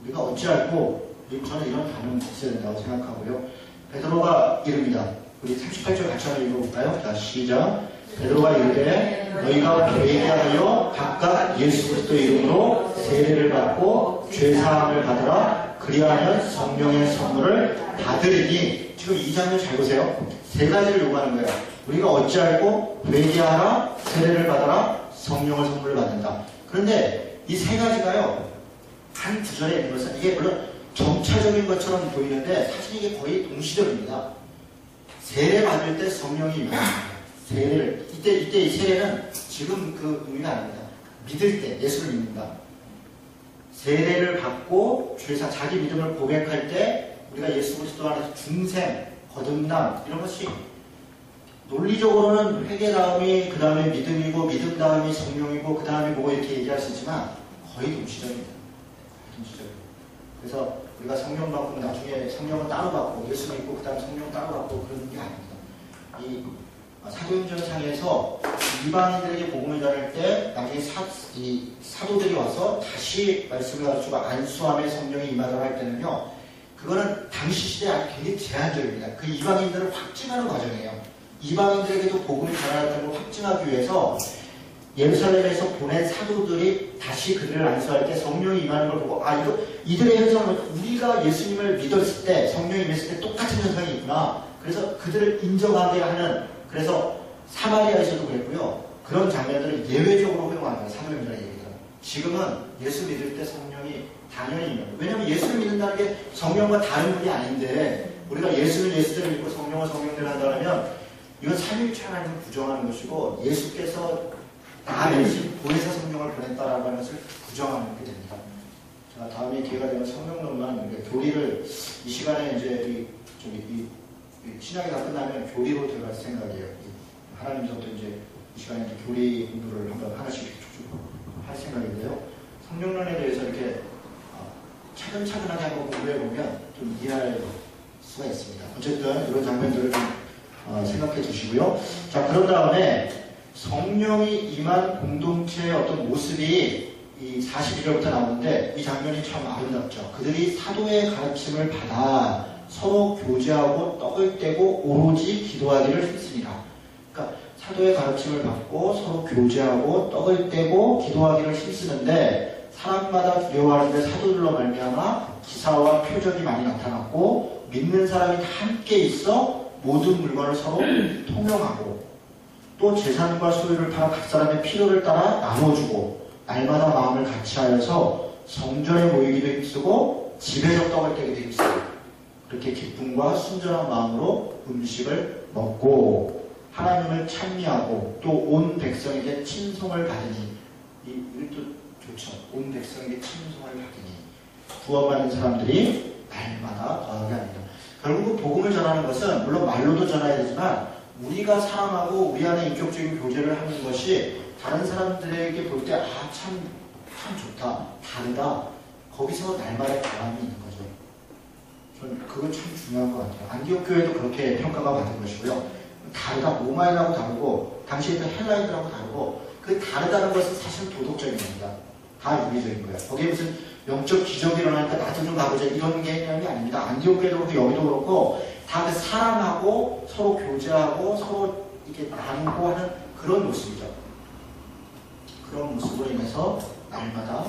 우리가 어찌할고 저는 이런 반응이 있어야 된다고 생각하고요. 베드로가 이릅니다. 우리 38절 같이 한번 읽어볼까요? 자, 시작. 베드로가 이르되 너희가 회개하여 각각 예수 그리스도의 이름으로 세례를 받고 죄사함을 받으라. 그리하면 성령의 선물을 받으리니. 지금 이 장면 잘 보세요. 세 가지를 요구하는 거예요. 우리가 어찌할고 회개하라, 세례를 받아라, 성령을 선물을 받는다. 그런데 이 세 가지가요 한 구절에 있는 것은 이게 물론 점차적인 것처럼 보이는데 사실 이게 거의 동시적입니다. 세례 받을 때 성령이 임합니다. 세례를 이때 이 세례는 지금 그 의미가 아닙니다. 믿을 때 예수를 믿는다. 세례를 받고 죄사 자기 믿음을 고백할 때 우리가 예수 그리스도 안에서 중생, 거듭남 이런 것이 논리적으로는 회개 다음이 그 다음에 믿음이고 믿음 다음이 성령이고 그 다음에 뭐 이렇게 얘기할 수 있지만 거의 동시적입니다. 동시적이에요. 그래서 우리가 성령 받고 나중에 성령은 따로 받고 예수 믿고 그 다음에 성령 따로 받고 그런 게 아닙니다. 이 사도행전상에서 이방인들에게 복음을 전할 때 나중에 사도들이 와서 다시 말씀을 가르치고 안수함에 성령이 임하도록 할 때는요 그거는 당시 시대에 아주 굉장히 제한적입니다. 그 이방인들을 확증하는 과정이에요. 이방인들에게도 복음을 전하는 걸 확증하기 위해서 예루살렘에서 보낸 사도들이 다시 그들을 안수할 때 성령이 임하는 걸 보고 이들의 현상은 우리가 예수님을 믿었을 때 성령이 임했을 때 똑같은 현상이 있구나. 그래서 그들을 인정하게 하는 그래서 사마리아에서도 그랬고요. 그런 장면들을 예외적으로 허용하는 거예요. 사도행전의 얘기들은. 지금은 예수 믿을 때 성령이 당연히 임해요. 왜냐하면 예수를 믿는다는 게 성령과 다른 분이 아닌데 우리가 예수는 예수대로 믿고 성령은 성령대로 한다면 이건 삼위일체 하나님을 부정하는 것이고 예수께서 나 대신 보혜사 성령을 보냈다라고 하는 것을 부정하는 게 됩니다. 자, 다음에 기회가 되면 성령론만 교리를 이 시간에 이제 신학이 다 끝나면 교리로 들어갈 생각이에요. 하나님부터 이제 이 시간에 이제 교리 공부를 한번 하나씩 쭉쭉 할 생각인데요. 성령론에 대해서 이렇게 차근차근하게 한번 공부해 보면 좀 이해할 수가 있습니다. 어쨌든 이런 장면들을 좀 생각해 주시고요. 자, 그런 다음에 성령이 임한 공동체의 어떤 모습이 이 42절부터 나오는데 이 장면이 참 아름답죠. 그들이 사도의 가르침을 받아 서로 교제하고 떡을 떼고 오로지 기도하기를 힘쓰니라. 그러니까 사도의 가르침을 받고 서로 교제하고 떡을 떼고 기도하기를 힘쓰는데 사람마다 두려워하는데 사도들로 말미암아 기사와 표적이 많이 나타났고 믿는 사람이 다 함께 있어 모든 물건을 서로 통용하고 또 재산과 소유를 팔아 각 사람의 필요를 따라 나눠주고 날마다 마음을 같이하여서 성전에 모이기도 힘쓰고 집에서 떡을 떼기도 힘쓰고 그렇게 기쁨과 순전한 마음으로 음식을 먹고 하나님을 찬미하고 또 온 백성에게 친송을 받으니 이것도 좋죠. 온 백성에게 친송을 받으니 구원받는 사람들이 날마다 더하게 합니다. 결국 복음을 전하는 것은 물론 말로도 전해야 되지만 우리가 사람하고 우리 안에 인격적인 교제를 하는 것이 다른 사람들에게 볼 때 참 참 좋다, 다르다. 거기서 날마다 변함이 있는 거죠. 저는 그건 참 중요한 것 같아요. 안디옥 교회도 그렇게 평가가 받은 것이고요. 다르다, 로마인하고 다르고 당시에 있던 헬라인들하고 다르고 그 다르다는 것은 사실 도덕적인 겁니다. 다 윤리적인 거예요. 거기에 무슨 영적 기적이 일어나니까 나도 좀 가보자 이런 개념이 아닙니다. 안디옥 교회도 그렇고 여기도 그렇고 다 그 사랑하고 서로 교제하고 서로 이렇게 나누고 하는 그런 모습이죠. 그런 모습으로 인해서 날마다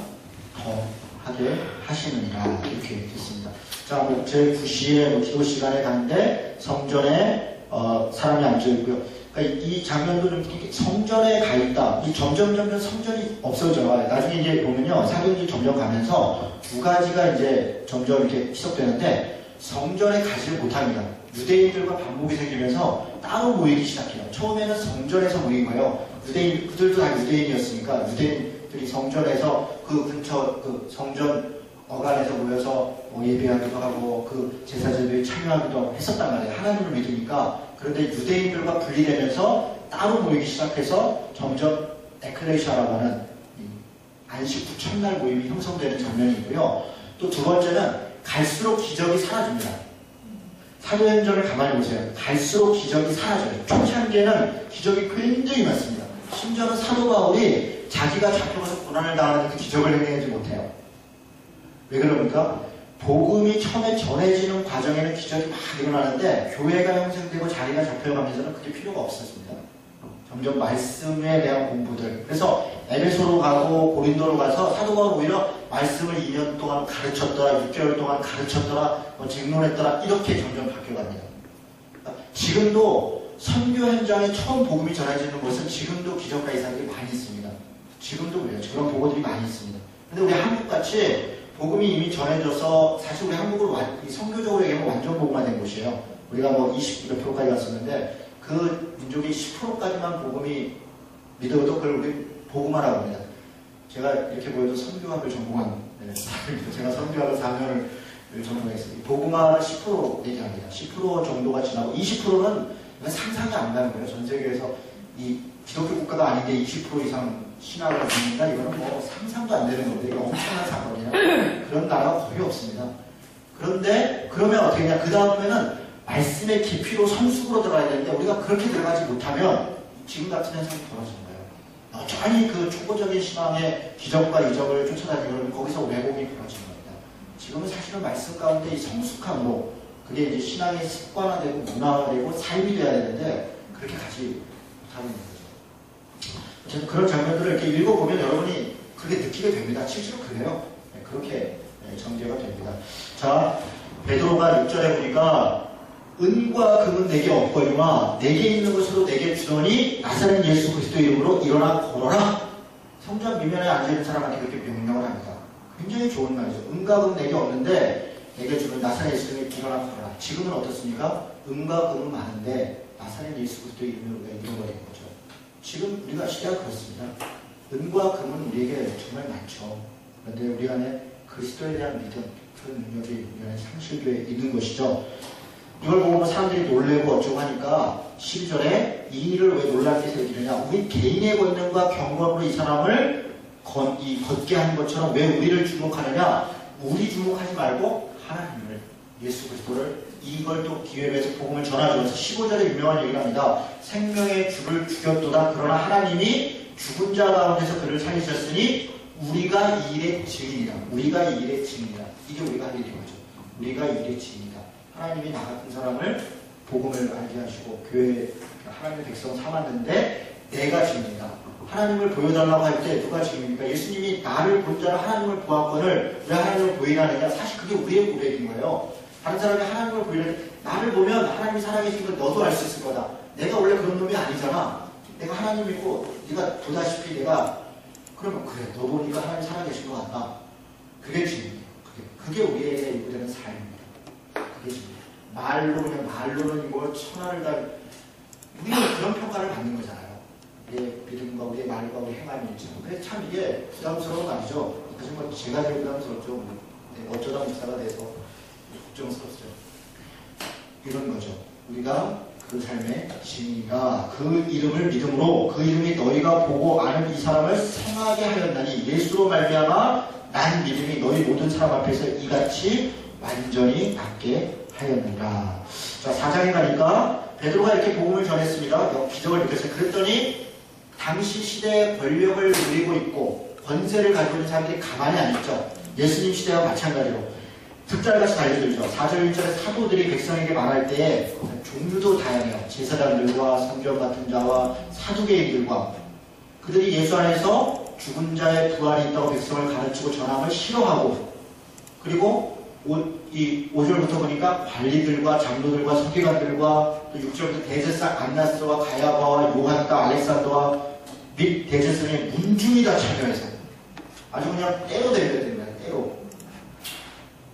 더 하게 하시느니라 이렇게 됐습니다. 자, 제 9시에 기도 시간에 갔는데 성전에 사람이 앉아 있고요. 그러니까 이 장면도 좀 성전에 가 있다. 이 점점 성전이 없어져요. 나중에 이제 보면요, 사경이 점점 가면서 두 가지가 이제 점점 이렇게 희석되는데 성전에 가지를 못합니다. 유대인들과 반목이 생기면서 따로 모이기 시작해요. 처음에는 성전에서 모인 거예요. 유대인 그들도 다 유대인이었으니까 유대인들이 성전에서 그 근처 그 성전 어간에서 모여서 예배하기도 하고 그 제사제도에 참여하기도 했었단 말이에요. 하나님을 믿으니까. 그런데 유대인들과 분리되면서 따로 모이기 시작해서 점점 에클레시아라고 하는 안식 후 첫날 모임이 형성되는 장면이고요. 또 두 번째는 갈수록 기적이 사라집니다. 사도행전을 가만히 보세요. 갈수록 기적이 사라져요. 초창기에는 기적이 굉장히 많습니다. 심지어는 사도 바울이 자기가 잡혀가서 고난을 당하는데 기적을 행하지 못해요. 왜 그럽니까? 복음이 처음에 전해지는 과정에는 기적이 막 일어나는데 교회가 형성되고 자리가 잡혀가면서는 그게 필요가 없었습니다. 점점 말씀에 대한 공부들. 그래서 에베소로 가고 고린도로 가서 사도 바울 오히려 말씀을 2년 동안 가르쳤더라, 6개월 동안 가르쳤더라, 쟁론했더라 이렇게 점점 바뀌어갑니다. 지금도 선교 현장에 처음 복음이 전해지는 곳은 지금도 기적과 이상들이 많이 있습니다. 지금도 그래요. 그런 보고들이 많이 있습니다. 근데 우리 한국같이 복음이 이미 전해져서 사실 우리 한국은 선교적으로 얘기하면 완전 복음화된 곳이에요. 우리가 뭐 20몇 프로까지 갔었는데 그 민족이 10%까지만 복음이 믿어도 그걸 우리 복음화라고 합니다. 제가 이렇게 보여도 선교학을 전공한 사람입니다. 제가 선교학을 4년을 전공했습니다. 복음화는 10% 얘기합니다. 10% 정도가 지나고 20%는 상상이 안 가는 거예요. 전 세계에서 이 기독교 국가가 아닌데 20% 이상 신학을 믿는다? 이거는 뭐 상상도 안 되는 겁니다. 이거 엄청난 사건이에요. 그런 나라가 거의 없습니다. 그런데 그러면 어떻게 하냐? 그 다음에는 말씀의 깊이로 성숙으로 들어가야 되는데 우리가 그렇게 들어가지 못하면 지금 같은 현상이 벌어지는 거예요. 여전히 그 초보적인 신앙의 기적과 이적을 쫓아다니면 거기서 왜곡이 벌어지는 겁니다. 지금은 사실은 말씀 가운데 이 성숙함으로 그게 이제 신앙의 습관화되고 문화화되고 삶이 돼야 되는데 그렇게 가지 못하고 있는 거죠. 그런 장면들을 이렇게 읽어보면 여러분이 그렇게 느끼게 됩니다. 실제로 그래요. 그렇게 전개가 됩니다. 자, 베드로가 6절에 보니까 은과 금은 내게 없거니와 내게 있는 것으로 내게 주더니 나사렛 예수 그리스도 이름으로 일어나 걸어라. 성전 미면에 앉아있는 사람한테 그렇게 명령을 합니다. 굉장히 좋은 말이죠. 은과 금 내게 없는데 내게 주는 나사렛 예수 이름으로 일어나 걸어라. 지금은 어떻습니까? 은과 금은 많은데 나사렛 예수 그리스도 이름으로 우리가 잃어버린 거죠. 지금 우리가 시대가 그렇습니다. 은과 금은 우리에게 정말 많죠. 그런데 우리 안에 그리스도에 대한 믿음, 그 능력이 우리 안에 상실되어 있는 것이죠. 이걸 보고 사람들이 놀래고 어쩌고 하니까 12절에 이 일을 왜 놀랍게 여기느냐. 우리 개인의 권능과 경건으로 이 사람을 걷게 한 것처럼 왜 우리를 주목하느냐. 우리 주목하지 말고 하나님을, 예수 그리스도를 이걸 또 기회로 해서 복음을 전하죠. 15절에 유명한 얘기를 합니다. 생명의 주를 죽였도다. 그러나 하나님이 죽은 자 가운데서 그를 살리셨으니 우리가 이 일의 증인이다. 우리가 이 일의 증인이다. 이게 우리가 할 일인 거죠. 우리가 이 일의 증인이다. 하나님이 나 같은 사람을 복음을 알게 하시고 교회 하나님의 백성 삼았는데 내가 증인이다. 하나님을 보여달라고 할 때 누가 증인입니까? 예수님이 나를 본 자를 하나님을 보았거늘 왜 하나님을 보이라느냐. 사실 그게 우리의 고백인 거예요. 다른 사람이 하나님을 보이는데 나를 보면 하나님이 살아계신 걸 너도 알 수 있을 거다. 내가 원래 그런 놈이 아니잖아. 내가 하나님이고 네가 보다시피 내가 그러면 그래 너 보니까 하나님 살아계신 것 같다. 그게 증인이에요. 그게 우리에게 요구되는 삶입니다. 그게 증인. 말로는 이거 천하를 다 우리는 그런 평가를 받는 거잖아요. 우리의 믿음과 우리의 말과 우리의 행함이 있죠. 그래서 참 이게 부담스러운 거 아니죠. 하지만 뭐 제가 제일 부담스럽죠. 어쩌다 목사가 돼서 걱정스럽죠. 이런 거죠. 우리가 그 삶의 증인이다. 그 이름을 믿음으로 그 이름이 너희가 보고 아는 이 사람을 성하게 하였나니 예수로 말미암아 난 믿음이 너희 모든 사람 앞에서 이같이 완전히 낫게 하였느니라. 자, 4장에 가니까 베드로가 이렇게 복음을 전했습니다. 기적을 느꼈어요. 그랬더니 당시 시대의 권력을 누리고 있고 권세를 가지고 있는 사람들이 가만히 안 있죠. 예수님 시대와 마찬가지로 특잘같이 달려들죠. 4절 1절에 사도들이 백성에게 말할 때에 종류도 다양해요. 제사장들과 성경 같은 자와 사두개인들과 그들이 예수 안에서 죽은 자의 부활이 있다고 백성을 가르치고 전함을 싫어하고, 그리고 5절부터 보니까 관리들과 장로들과 서기관들과 또 6절부터 대제사 안나스와 가야바와 요한과 알렉산더와 및 대제사장의 문중이 다 참여해서 아주 그냥 때로 대표되는 거예요. 때로.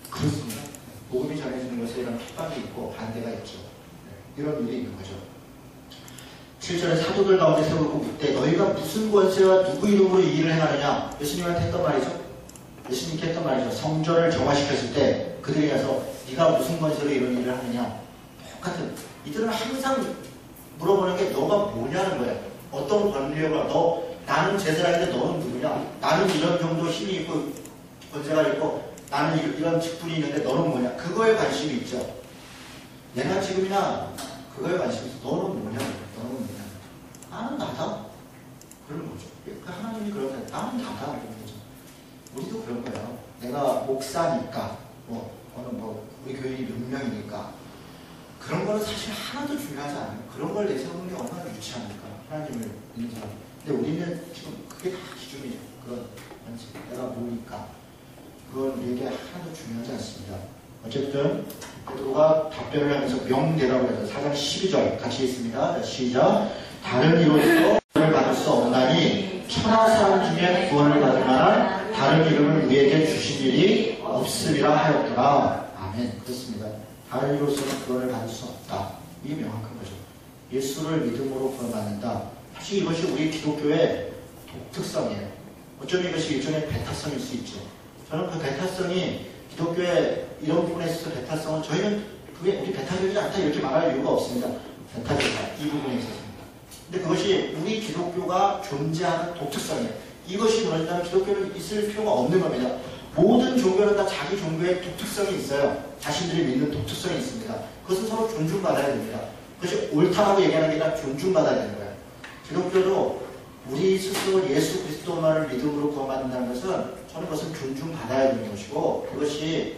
그렇습니다. 복음이 전해지는 것에 이런 핍박이 있고 반대가 있죠. 이런 일이 있는 거죠. 7절에 사도들 가운데 세우고 묻되 너희가 무슨 권세와 누구 이름으로 이 일을 행하느냐? 예수님한테 했던 말이죠. 예수님께 했던 말이죠. 성전을 정화시켰을 때 그들이 가서 네가 무슨 권세로 이런 일을 하느냐? 똑같은. 이들은 항상 물어보는 게 너가 뭐냐는 거예요. 어떤 권력을, 나는 제사장인데 너는 누구냐? 나는 이런 정도 힘이 있고 권세가 있고 나는 이런 직분이 있는데 너는 뭐냐? 그거에 관심이 있죠. 내가 지금이나 그거에 관심이 있어. 너는 뭐냐? 너는 뭐냐? 나는 나다. 그런 거죠. 하나님이 그렇게 나는 나다. 그런 거죠. 우리도 그런 거예요. 내가 목사니까, 우리 교인이 몇 명이니까. 그런 거는 사실 하나도 중요하지 않아요. 그런 걸 내세우는 게 얼마나 유치합니까? 하나님을 믿는 사람. 근데 우리는 지금 그게 다 기준이죠. 그런 관심. 내가 뭐니까. 그건 우리에게 하나도 중요하지 않습니다. 어쨌든 베드로가 답변을 하면서 명대답을 해서 4장 12절 같이 있습니다. 자, 시작. 다른 이로서 구원을 받을 수 없나니 천하 사람 중에 구원을 받을 만한 다른 이름을 우리에게 주신 일이 없음이라 하였더라. 아멘. 그렇습니다. 다른 이로서는 구원을 받을 수 없다. 이게 명확한 거죠. 예수를 믿음으로 구원받는다. 사실 이것이 우리 기독교의 독특성이에요. 어쩌면 이것이 일종의 배타성일 수 있죠. 저는 그 배타성이 기독교의 이런 부분에 있어서 배타성은 저희는 그게 우리 배타적이지 않다 이렇게 말할 이유가 없습니다. 배타적이다. 이 부분에 있어서입니다. 근데 그것이 우리 기독교가 존재하는 독특성이에요. 이것이 무너진다면 기독교는 있을 필요가 없는 겁니다. 모든 종교는 다 자기 종교의 독특성이 있어요. 자신들이 믿는 독특성이 있습니다. 그것은 서로 존중받아야 됩니다. 그것이 옳다라고 얘기하는 게 아니라 존중받아야 되는 거예요. 기독교도 우리 스스로 예수 그리스도만을 믿음으로 구원받는다는 것은 저는 그것은 존중받아야 되는 것이고, 그것이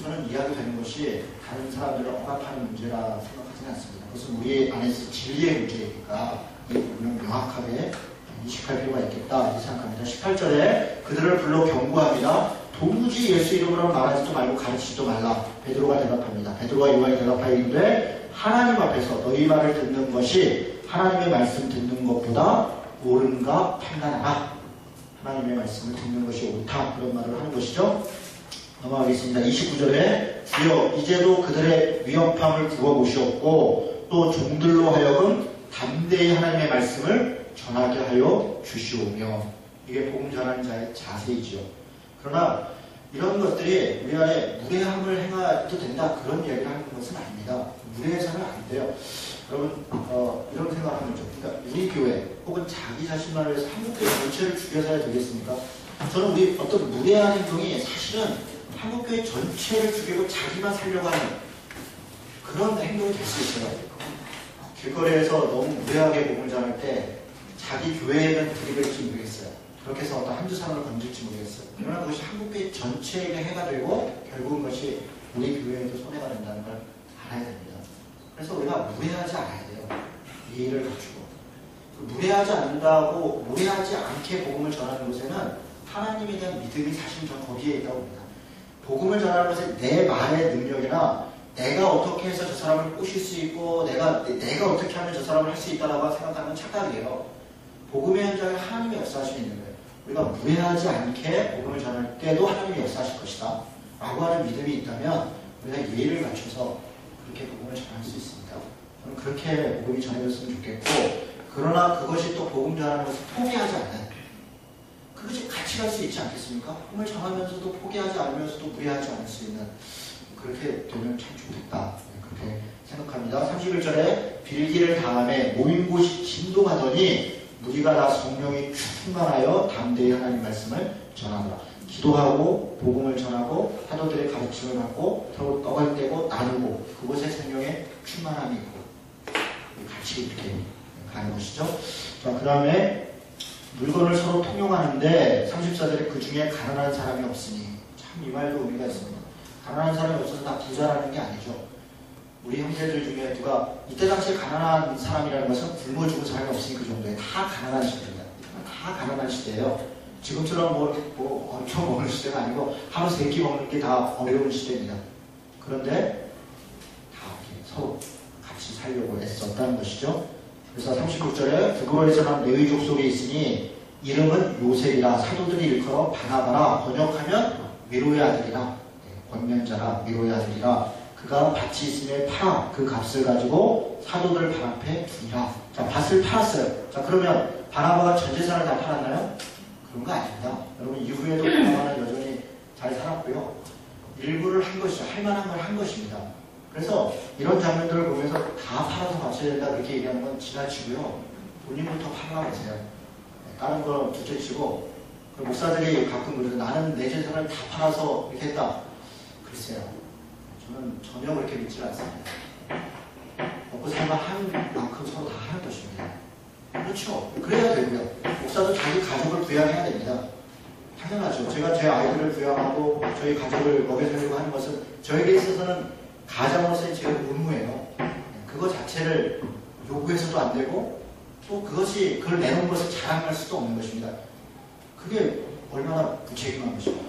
저는 이야기되는 것이 다른 사람들을 억압하는 문제라 생각하지는 않습니다. 그것은 우리 안에서 진리의 문제이니까 이 부분을 명확하게 인식할 필요가 있겠다 이렇게 생각합니다. 18절에 그들을 불러 경고합니다. 도무지 예수 이름으로 말하지도 말고 가르치지도 말라. 베드로가 대답합니다. 베드로가 요한이 대답하여 이르되 하나님 앞에서 너희 말을 듣는 것이 하나님의 말씀 듣는 것보다 옳은가 판단하라. 하나님의 말씀을 듣는 것이 옳다. 그런 말을 하는 것이죠. 넘어가겠습니다. 29절에 주여 이제도 그들의 위협함을 구워보시옵고 또 종들로 하여금 담대히 하나님의 말씀을 전하게 하여 주시오며. 이게 복음 전하는 자의 자세이지요. 그러나 이런 것들이 우리 안에 무례함을 행해도 된다 그런 이야기를 하는 것은 아닙니다. 무례해서는 안 돼요. 여러분 이런 생각하는 거죠. 그러니까 우리 교회 혹은 자기 자신만을 위해서 한국교회 전체를 죽여서야 되겠습니까? 저는 우리 어떤 무례한 행동이 사실은 한국교회 전체를 죽이고 자기만 살려고 하는 그런 행동이 될 수 있어요. 길거리에서 너무 무례하게 복음을 전할 때 자기 교회에는 드리블지 모르겠어요. 그렇게 해서 어떤 한두 사람을 건질지 모르겠어요. 그러나 그것이 한국교회 전체에게 해가 되고 결국은 그것이 우리 교회에도 손해가 된다는 걸 알아야 됩니다. 그래서 우리가 무례하지 않아야 돼요. 예의를 갖추고. 무례하지 않는다고 무례하지 않게 복음을 전하는 곳에는 하나님에 대한 믿음이 사실 전 거기에 있다고 봅니다. 복음을 전하는 것에 내 말의 능력이나 내가 어떻게 해서 저 사람을 꼬실 수 있고 내가 어떻게 하면 저 사람을 할 수 있다라고 생각하면 착각이에요. 복음의 현장에 하나님이 역사하시고 있는 거예요. 우리가 무례하지 않게 복음을 전할 때도 하나님이 역사하실 것이다 라고 하는 믿음이 있다면 우리가 예의를 갖춰서 그렇게 복음을 전할 수 있습니다. 저는 그렇게 복음이 전해졌으면 좋겠고, 그러나 그것이 또 복음 전하는 것을 포기하지 않는, 그것이 같이 갈 수 있지 않겠습니까? 복음을 전하면서도 포기하지 않으면서도 무례하지 않을 수 있는, 그렇게 되면 참 좋겠다 그렇게 생각합니다. 31절에 빌기를 다음에 모인 곳이 진동하더니 무리가 다 성령이 충만하여 담대히 하나님 말씀을 전하더라. 기도하고 복음을 전하고 사도들의 가르침을 받고 서로 떡을 떼고 나누고 그곳에 성령의 충만함이 있고 같이 이렇게 가는 것이죠. 자, 그 다음에 물건을 서로 통용하는데 34절에 그 중에 가난한 사람이 없으니 참 이 말도 의미가 있습니다. 가난한 사람이 없어서 다 부자라는 게 아니죠. 우리 형제들 중에 누가 이때 당시에 가난한 사람이라는 것은 굶어 죽은 사람이 없으니 그 정도에 다 가난한 시대입니다. 다 가난한 시대예요. 지금처럼 뭐 엄청 먹는 시대가 아니고 하루 3끼 먹는 게 다 어려운 시대입니다. 그런데 다 이렇게 서로 같이 살려고 애썼다는 것이죠. 그래서 36절에 두고로에서 난 레위 족속에 있으니 이름은 요셉이라 사도들이 일컬어 바나바라 번역하면 위로의 아들이라 권면자라 위로의 아들이라 그가 밭이 있음에 팔아 그 값을 가지고 사도들 발 앞에 두니라. 자, 밭을 팔았어요. 자, 그러면 바나바가 전 재산을 다 팔았나요? 그런 거 아닙니다. 여러분 이후에도 바나바는 여전히 잘 살았고요. 일부를 한 것이죠. 할 만한 걸 한 것입니다. 그래서 이런 장면들을 보면서 다 팔아서 갚아야 된다 그렇게 얘기하는 건 지나치고요. 본인부터 팔아라 하세요. 다른 거 둘째치고 목사들이 가끔 그러죠. 나는 내 재산을 다 팔아서 이렇게 했다. 글쎄요. 저는 전혀 그렇게 믿지 않습니다. 먹고 살만 한 만큼 서로 다 하는 것입니다. 그렇죠. 그래야 되고요. 목사도 자기 가족을 부양해야 됩니다. 당연하죠. 제가 제 아이들을 부양하고 저희 가족을 먹여 살리고 하는 것은 저에게 있어서는 가장으로서의 제 의무예요. 그거 자체를 요구해서도 안 되고 또 그걸 내놓은 것을 자랑할 수도 없는 것입니다. 그게 얼마나 부책임한 것일까요?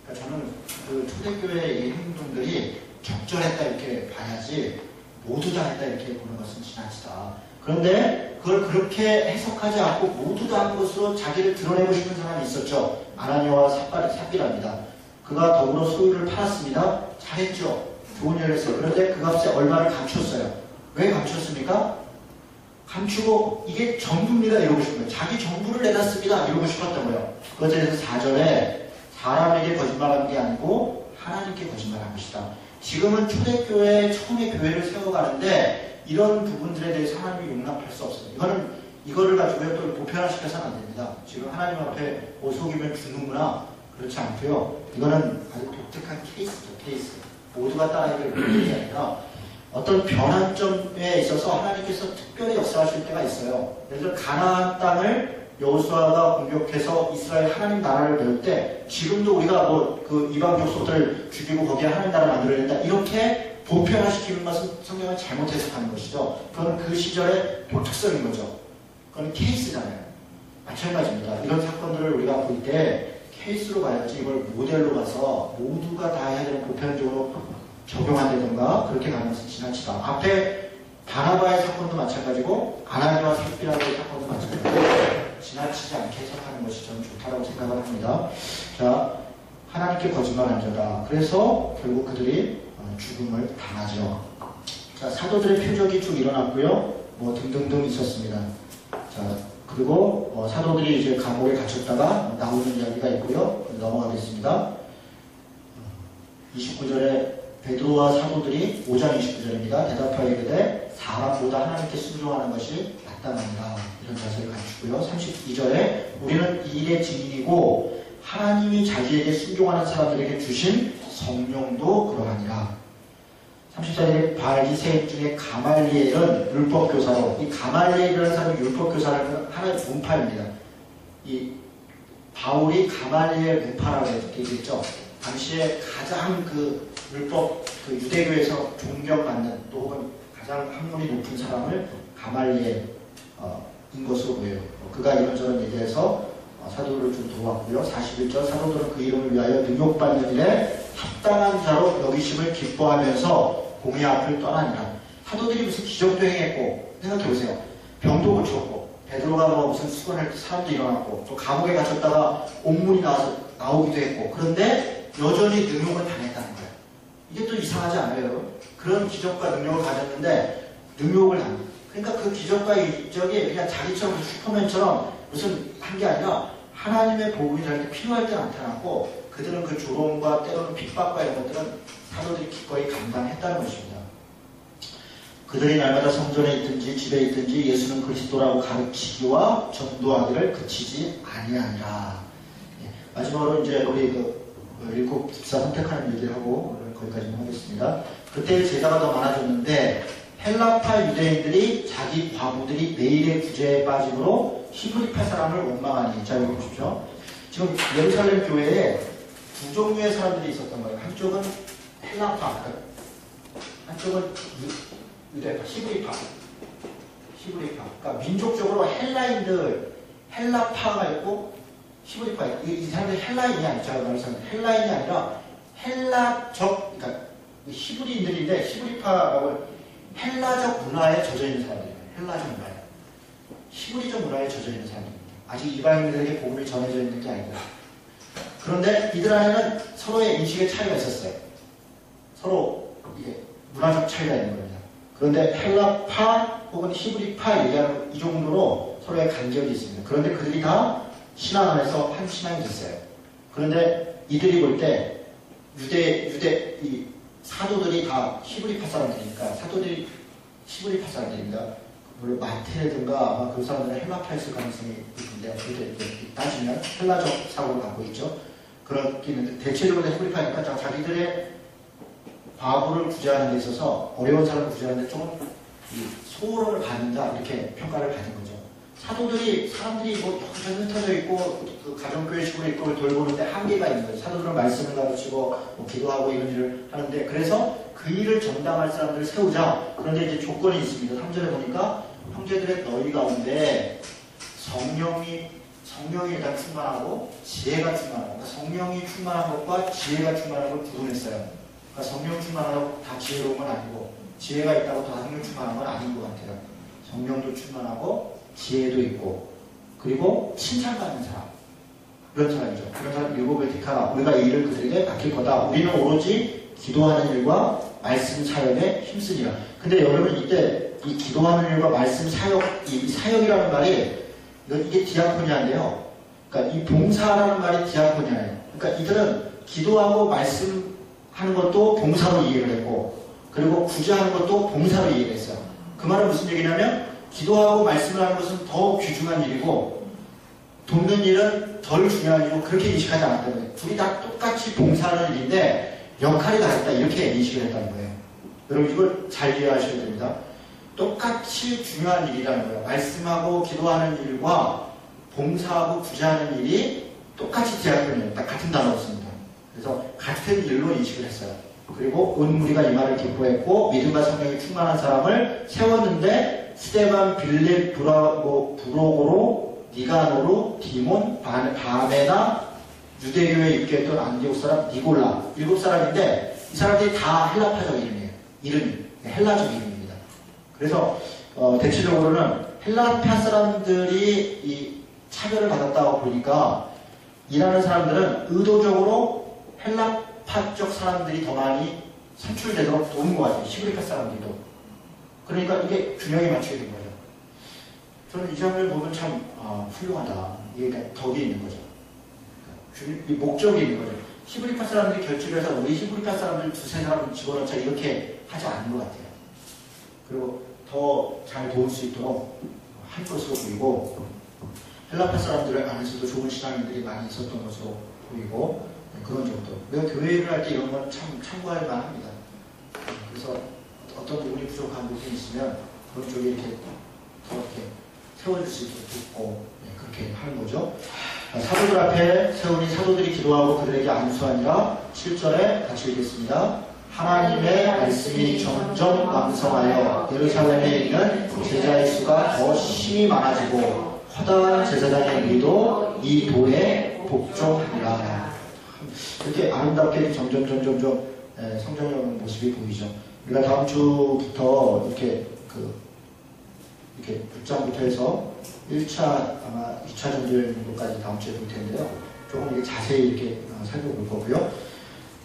그러니까 저는 그 초대교회의 행동들이 적절했다 이렇게 봐야지 모두 다 했다 이렇게 보는 것은 지나치다. 그런데 그걸 그렇게 해석하지 않고 모두 다 한 것으로 자기를 드러내고 싶은 사람이 있었죠. 아나니아와 삽비라입니다. 그가 더불어 소유를 팔았습니다. 잘했죠. 좋은 일을 했어요. 그런데 그 값에 얼마를 감췄어요. 왜 감췄습니까? 감추고 이게 전부입니다 이러고 싶은 거예요. 자기 전부를 내놨습니다 이러고 싶었던 거예요. 그것에 대해서 4절에 사람에게 거짓말한 게 아니고 하나님께 거짓말한 것이다. 지금은 초대교회 처음에 교회를 세워가는데 이런 부분들에 대해서 하나님이 용납할 수 없어요. 이거를 가지고 또 보편화시켜서는 안 됩니다. 지금 하나님 앞에 속이면 죽는구나 그렇지 않고요. 이거는 아주 독특한 케이스죠. 케이스. 모두가 따라야 될 문제가 아니라 어떤 변환점에 있어서 하나님께서 특별히 역사하실 때가 있어요. 예를 들어 가나안 땅을 여호수아가 공격해서 이스라엘 하나님 나라를 배울 때 지금도 우리가 그 이방 족속들을 죽이고 거기에 하나님 나라를 만들어야 된다 이렇게 보편화시키는 것은 성경을 잘못 해석하는 것이죠. 그건 그 시절의 독특성인 거죠. 그건 케이스잖아요. 마찬가지입니다. 이런 사건들을 우리가 볼 때 케이스로 봐야지 이걸 모델로 봐서 모두가 다 해야 되는 보편적으로 적용한다던가 그렇게 가는 것은 지나치다. 앞에 바나바의 사건도 마찬가지고 아나니아와 삽비라의 사건도 마찬가지고 지나치지 않게 해석하는 것이 저는 좋다고 생각을 합니다. 자, 하나님께 거짓말한 자다. 그래서 결국 그들이 죽음을 당하죠. 자, 사도들의 표적이 쭉 일어났고요. 등등등 있었습니다. 자, 그리고 사도들이 이제 감옥에 gat혔다가 나오는 이야기가 있고요. 넘어가겠습니다. 29절에 베드로와 사도들이 5장 29절입니다. 대답하여 이르되 사람보다 하나님께 순종하는 것이 마땅합니다. 이런 자세를 갖추고요. 32절에 우리는 이 일의 증인이고 하나님이 자기에게 순종하는 사람들에게 주신 성령도 그러하니라. 34절에 바리새인 중에 가말리엘은 율법교사로, 이 가말리엘이라는 사람이 율법교사라는 하나의 문파입니다. 이 바울이 가말리엘 문파라고 얘기했죠. 당시에 가장 그 율법, 그 유대교에서 존경받는 또 혹은 가장 학문이 높은 사람을 가말리엘인 것으로 보여요. 그가 이런저런 얘기해서 사도들을 좀 도왔고요. 41절 사도들은 그 이름을 위하여 능욕받는 일에 합당한 자로 여기심을 기뻐하면서 공의 앞을 떠나니라. 사도들이 무슨 기적도 행했고 생각해보세요. 병도 고쳤고 베드로가 무슨 수건할 때 사람도 일어났고 또 감옥에 갇혔다가 옥문이 나오기도 했고 그런데 여전히 능욕을 당했다는 거예요. 이게 또 이상하지 않아요, 여러분? 그런 기적과 능력을 가졌는데 능욕을 당해. 그러니까 그 기적과 이적이 그냥 자기처럼 슈퍼맨처럼 무슨 한 게 아니라 하나님의 복음이 자기한테 필요할 때 나타났고 그들은 그 조롱과 때로는 핍박과 이런 것들은 사도들이 기꺼이 감당했다는 것입니다. 그들이 날마다 성전에 있든지 집에 있든지 예수는 그리스도라고 가르치기와 전도하기를 그치지 아니하니라. 예, 마지막으로 이제 우리 일곱 집사 선택하는 얘기를 하고 거기까지만 하겠습니다. 그때 제자가 더 많아졌는데 헬라파 유대인들이 자기 과부들이 매일의 구제에 빠짐으로 히브리파 사람을 원망하니. 자, 여기 보십시오. 지금 예루살렘 교회에 두 종류의 사람들이 있었던 거예요. 한쪽은 헬라파, 한쪽은 유대파, 히브리파. 그러니까 민족적으로 헬라인들, 헬라파가 있고 히브리파. 이 사람들이 헬라인이 아니라, 제가 말했잖아요. 헬라인이 아니라 헬라적, 그러니까 히브리인들인데 히브리파라고 헬라적 문화에 젖어 있는 사람들이에요. 헬라적 문화에. 히브리적 문화에 젖어 있는 사람들입니다. 아직 이방인들에게 복음이 전해져 있는 게 아니고. 그런데 이들 안에는 서로의 인식의 차이가 있었어요. 서로 이게 문화적 차이가 있는 겁니다. 그런데 헬라파 혹은 히브리파 얘기하는 이 정도로 서로의 간격이 있습니다. 그런데 그들이 다 신앙 안에서 한 신앙이 됐어요. 그런데 이들이 볼 때 이 사도들이 다 히브리파 사람들이니까 사도들이 히브리파 사람들입니다. 물론 마태라든가 아마 그 사람들은 헬라파였을 가능성이 있는데 어떻게 따지면 헬라적 사고를 갖고 있죠. 그렇기는 대체적으로 히브리파니까 자기들의 과부를 구제하는 데 있어서 어려운 사람을 구제하는 데 조금 소홀함을 받는다 이렇게 평가를 받은 거죠. 사람들이 뭐 여기저기 흩어져 있고 그 가정교회식으로 있고 돌보는데 한계가 있는 거예요. 사도들은 말씀을 가르치고 뭐 기도하고 이런 일을 하는데 그래서 그 일을 전담할 사람들을 세우자. 그런데 이제 조건이 있습니다. 3절에 보니까 형제들의 너희 가운데 성령이 일단 충만하고 지혜가 충만하고 그러니까 성령이 충만한 것과 지혜가 충만한 걸 구분했어요. 그러니까 성령 충만하고 다 지혜로운 건 아니고 지혜가 있다고 다 성령 충만한 건 아닌 것 같아요. 성령도 충만하고 지혜도 있고 그리고 칭찬받는 사람 그런 사람이죠. 그런 사람 일곱을 택하라. 우리가 이 일을 그들에게 맡길 거다. 우리는 오로지 기도하는 일과 말씀 사역에 힘쓰니라. 근데 여러분 이때 이 기도하는 일과 말씀 사역 이 사역이라는 말이 이게 디아코니아인데요. 그러니까 이 봉사라는 말이 디아코니아예요. 그러니까 이들은 기도하고 말씀하는 것도 봉사로 이해를 했고 그리고 구제하는 것도 봉사로 이해를 했어요. 그 말은 무슨 얘기냐면 기도하고 말씀을 하는 것은 더 귀중한 일이고 돕는 일은 덜 중요한 일이고 그렇게 인식하지 않았다는 거예요. 둘이 다 똑같이 봉사하는 일인데 역할이 다르다 이렇게 인식을 했다는 거예요. 여러분 이걸 잘 이해하셔야 됩니다. 똑같이 중요한 일이라는 거예요. 말씀하고 기도하는 일과 봉사하고 구제하는 일이 똑같이 디아코니아예요. 딱 같은 단어로 씁니다. 그래서 같은 일로 인식을 했어요. 그리고 온 무리가 이 말을 기뻐했고 믿음과 성령이 충만한 사람을 세웠는데 스데반, 빌립, 부로고로, 니가노루, 디몬, 바메나, 유대교에 입교했던 안디옥 사람 니골라 7사람인데 이 사람들이 다 헬라파적 이름이에요. 이름이 헬라적 이름입니다. 그래서 대체적으로는 헬라파 사람들이 이 차별을 받았다고 보니까 일하는 사람들은 의도적으로 헬라파적 사람들이 더 많이 선출되도록 도운 것 같아요. 히브리파 사람들도. 그러니까 이게 균형에 맞추게 된 거죠. 저는 이 장면을 보면 참 훌륭하다. 이게 덕이 있는 거죠. 이 목적이 있는 거죠. 히브리파 사람들이 결집을 해서 우리 히브리파 사람들 두세 사람 집어넣자 이렇게 하지 않는 것 같아요. 그리고 더 잘 도울 수 있도록 할 것으로 보이고 헬라파 사람들 안에서도 좋은 신앙인들이 많이 있었던 것으로 보이고 그런 정도. 내가 교회를 할 때 이런 건 참 참고할 만합니다. 그래서 어떤 부분이 부족한 부분이 있으면 그런 쪽에 이렇게 더 이렇게 세워줄 수 있도록 돕고 그렇게 하는 거죠. 사도들 앞에 세우니 사도들이 기도하고 그들에게 안수하니라. 7절에 같이 읽겠습니다. 하나님의 말씀이 점점 왕성하여 예루살렘에 있는 제자의 수가 더 심히 많아지고 허다한 제사장의 의도 이 도에 복종하니라. 이렇게 아름답게 점점 성장해 오는 모습이 보이죠. 우리가 다음 주부터 이렇게 6장부터 해서 1차 아마 2차 전도여행까지 다음 주에 볼 텐데요. 조금 이렇게 자세히 이렇게 살펴볼 거고요.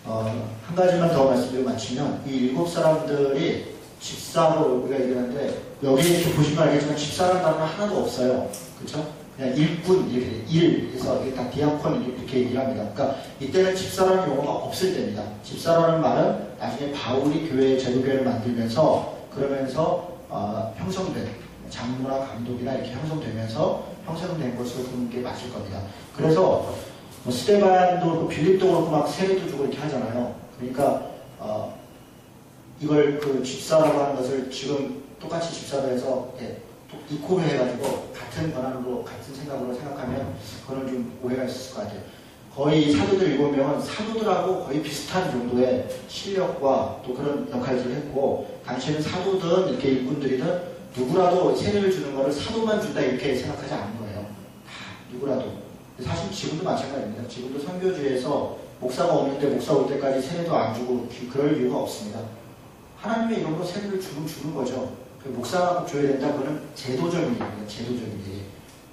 한 가지만 더 말씀드리고 마치면 이 7사람들이 집사로 우리가 얘기하는데 여기 이렇게 보시면 알겠지만 집사라는 단어는 하나도 없어요. 그렇죠? 그냥 일꾼 이렇게 일해서 이게 다 디아콘 이렇게 얘기를 합니다. 그러니까 이때는 집사라는 용어가 없을 때입니다. 집사라는 말은 나중에 바울이 제도교회를 만들면서 그러면서 형성된 장로나 감독이나 이렇게 형성되면서 형성된 것으로 보는 게 맞을 겁니다. 그래서 뭐 스데반도 빌립도 그렇고 막 세례도 주고 이렇게 하잖아요. 그러니까 이걸 그 집사라고 하는 것을 지금 똑같이 집사로 해서 이코를 해가지고 같은 권한으로 같은 생각으로 생각하면 그거는 좀 오해가 있을 것 같아요. 거의 사도들 7명은 사도들하고 거의 비슷한 정도의 실력과 또 그런 역할들을 했고, 당시에는 사도든 이렇게 일꾼들이든 누구라도 세례를 주는 거를 사도만 준다 이렇게 생각하지 않은 거예요. 다 누구라도. 사실 지금도 마찬가지입니다. 지금도 선교주에서 목사가 없는데 목사 올 때까지 세례도 안 주고 그럴 이유가 없습니다. 하나님의 이름으로 세례를 주는 거죠. 목사가 꼭 줘야 된다. 그거는 제도적인 일입니다. 제도적인 일.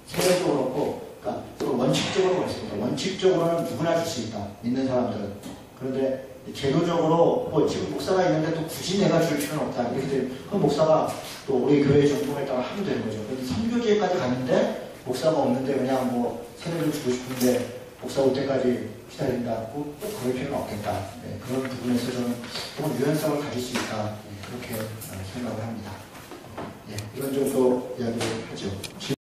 세례도 그렇고, 그러니까 원칙적으로 그렇습니다. 원칙적으로는 누구나 줄 수 있다. 믿는 사람들은. 그런데 제도적으로 뭐 지금 목사가 있는데 또 굳이 내가 줄 필요는 없다. 이렇게 되면 그럼 목사가 또 우리 교회의 전통에 따라 하면 되는 거죠. 그런데 선교제까지 갔는데 목사가 없는데 그냥 뭐 세례를 주고 싶은데 목사 올 때까지 기다린다고 꼭 그럴 필요는 없겠다. 네, 그런 부분에서 저는 조금 유연성을 가질 수 있다. 네, 그렇게 생각을 합니다. 예, 이런 정도 이야기를 하죠.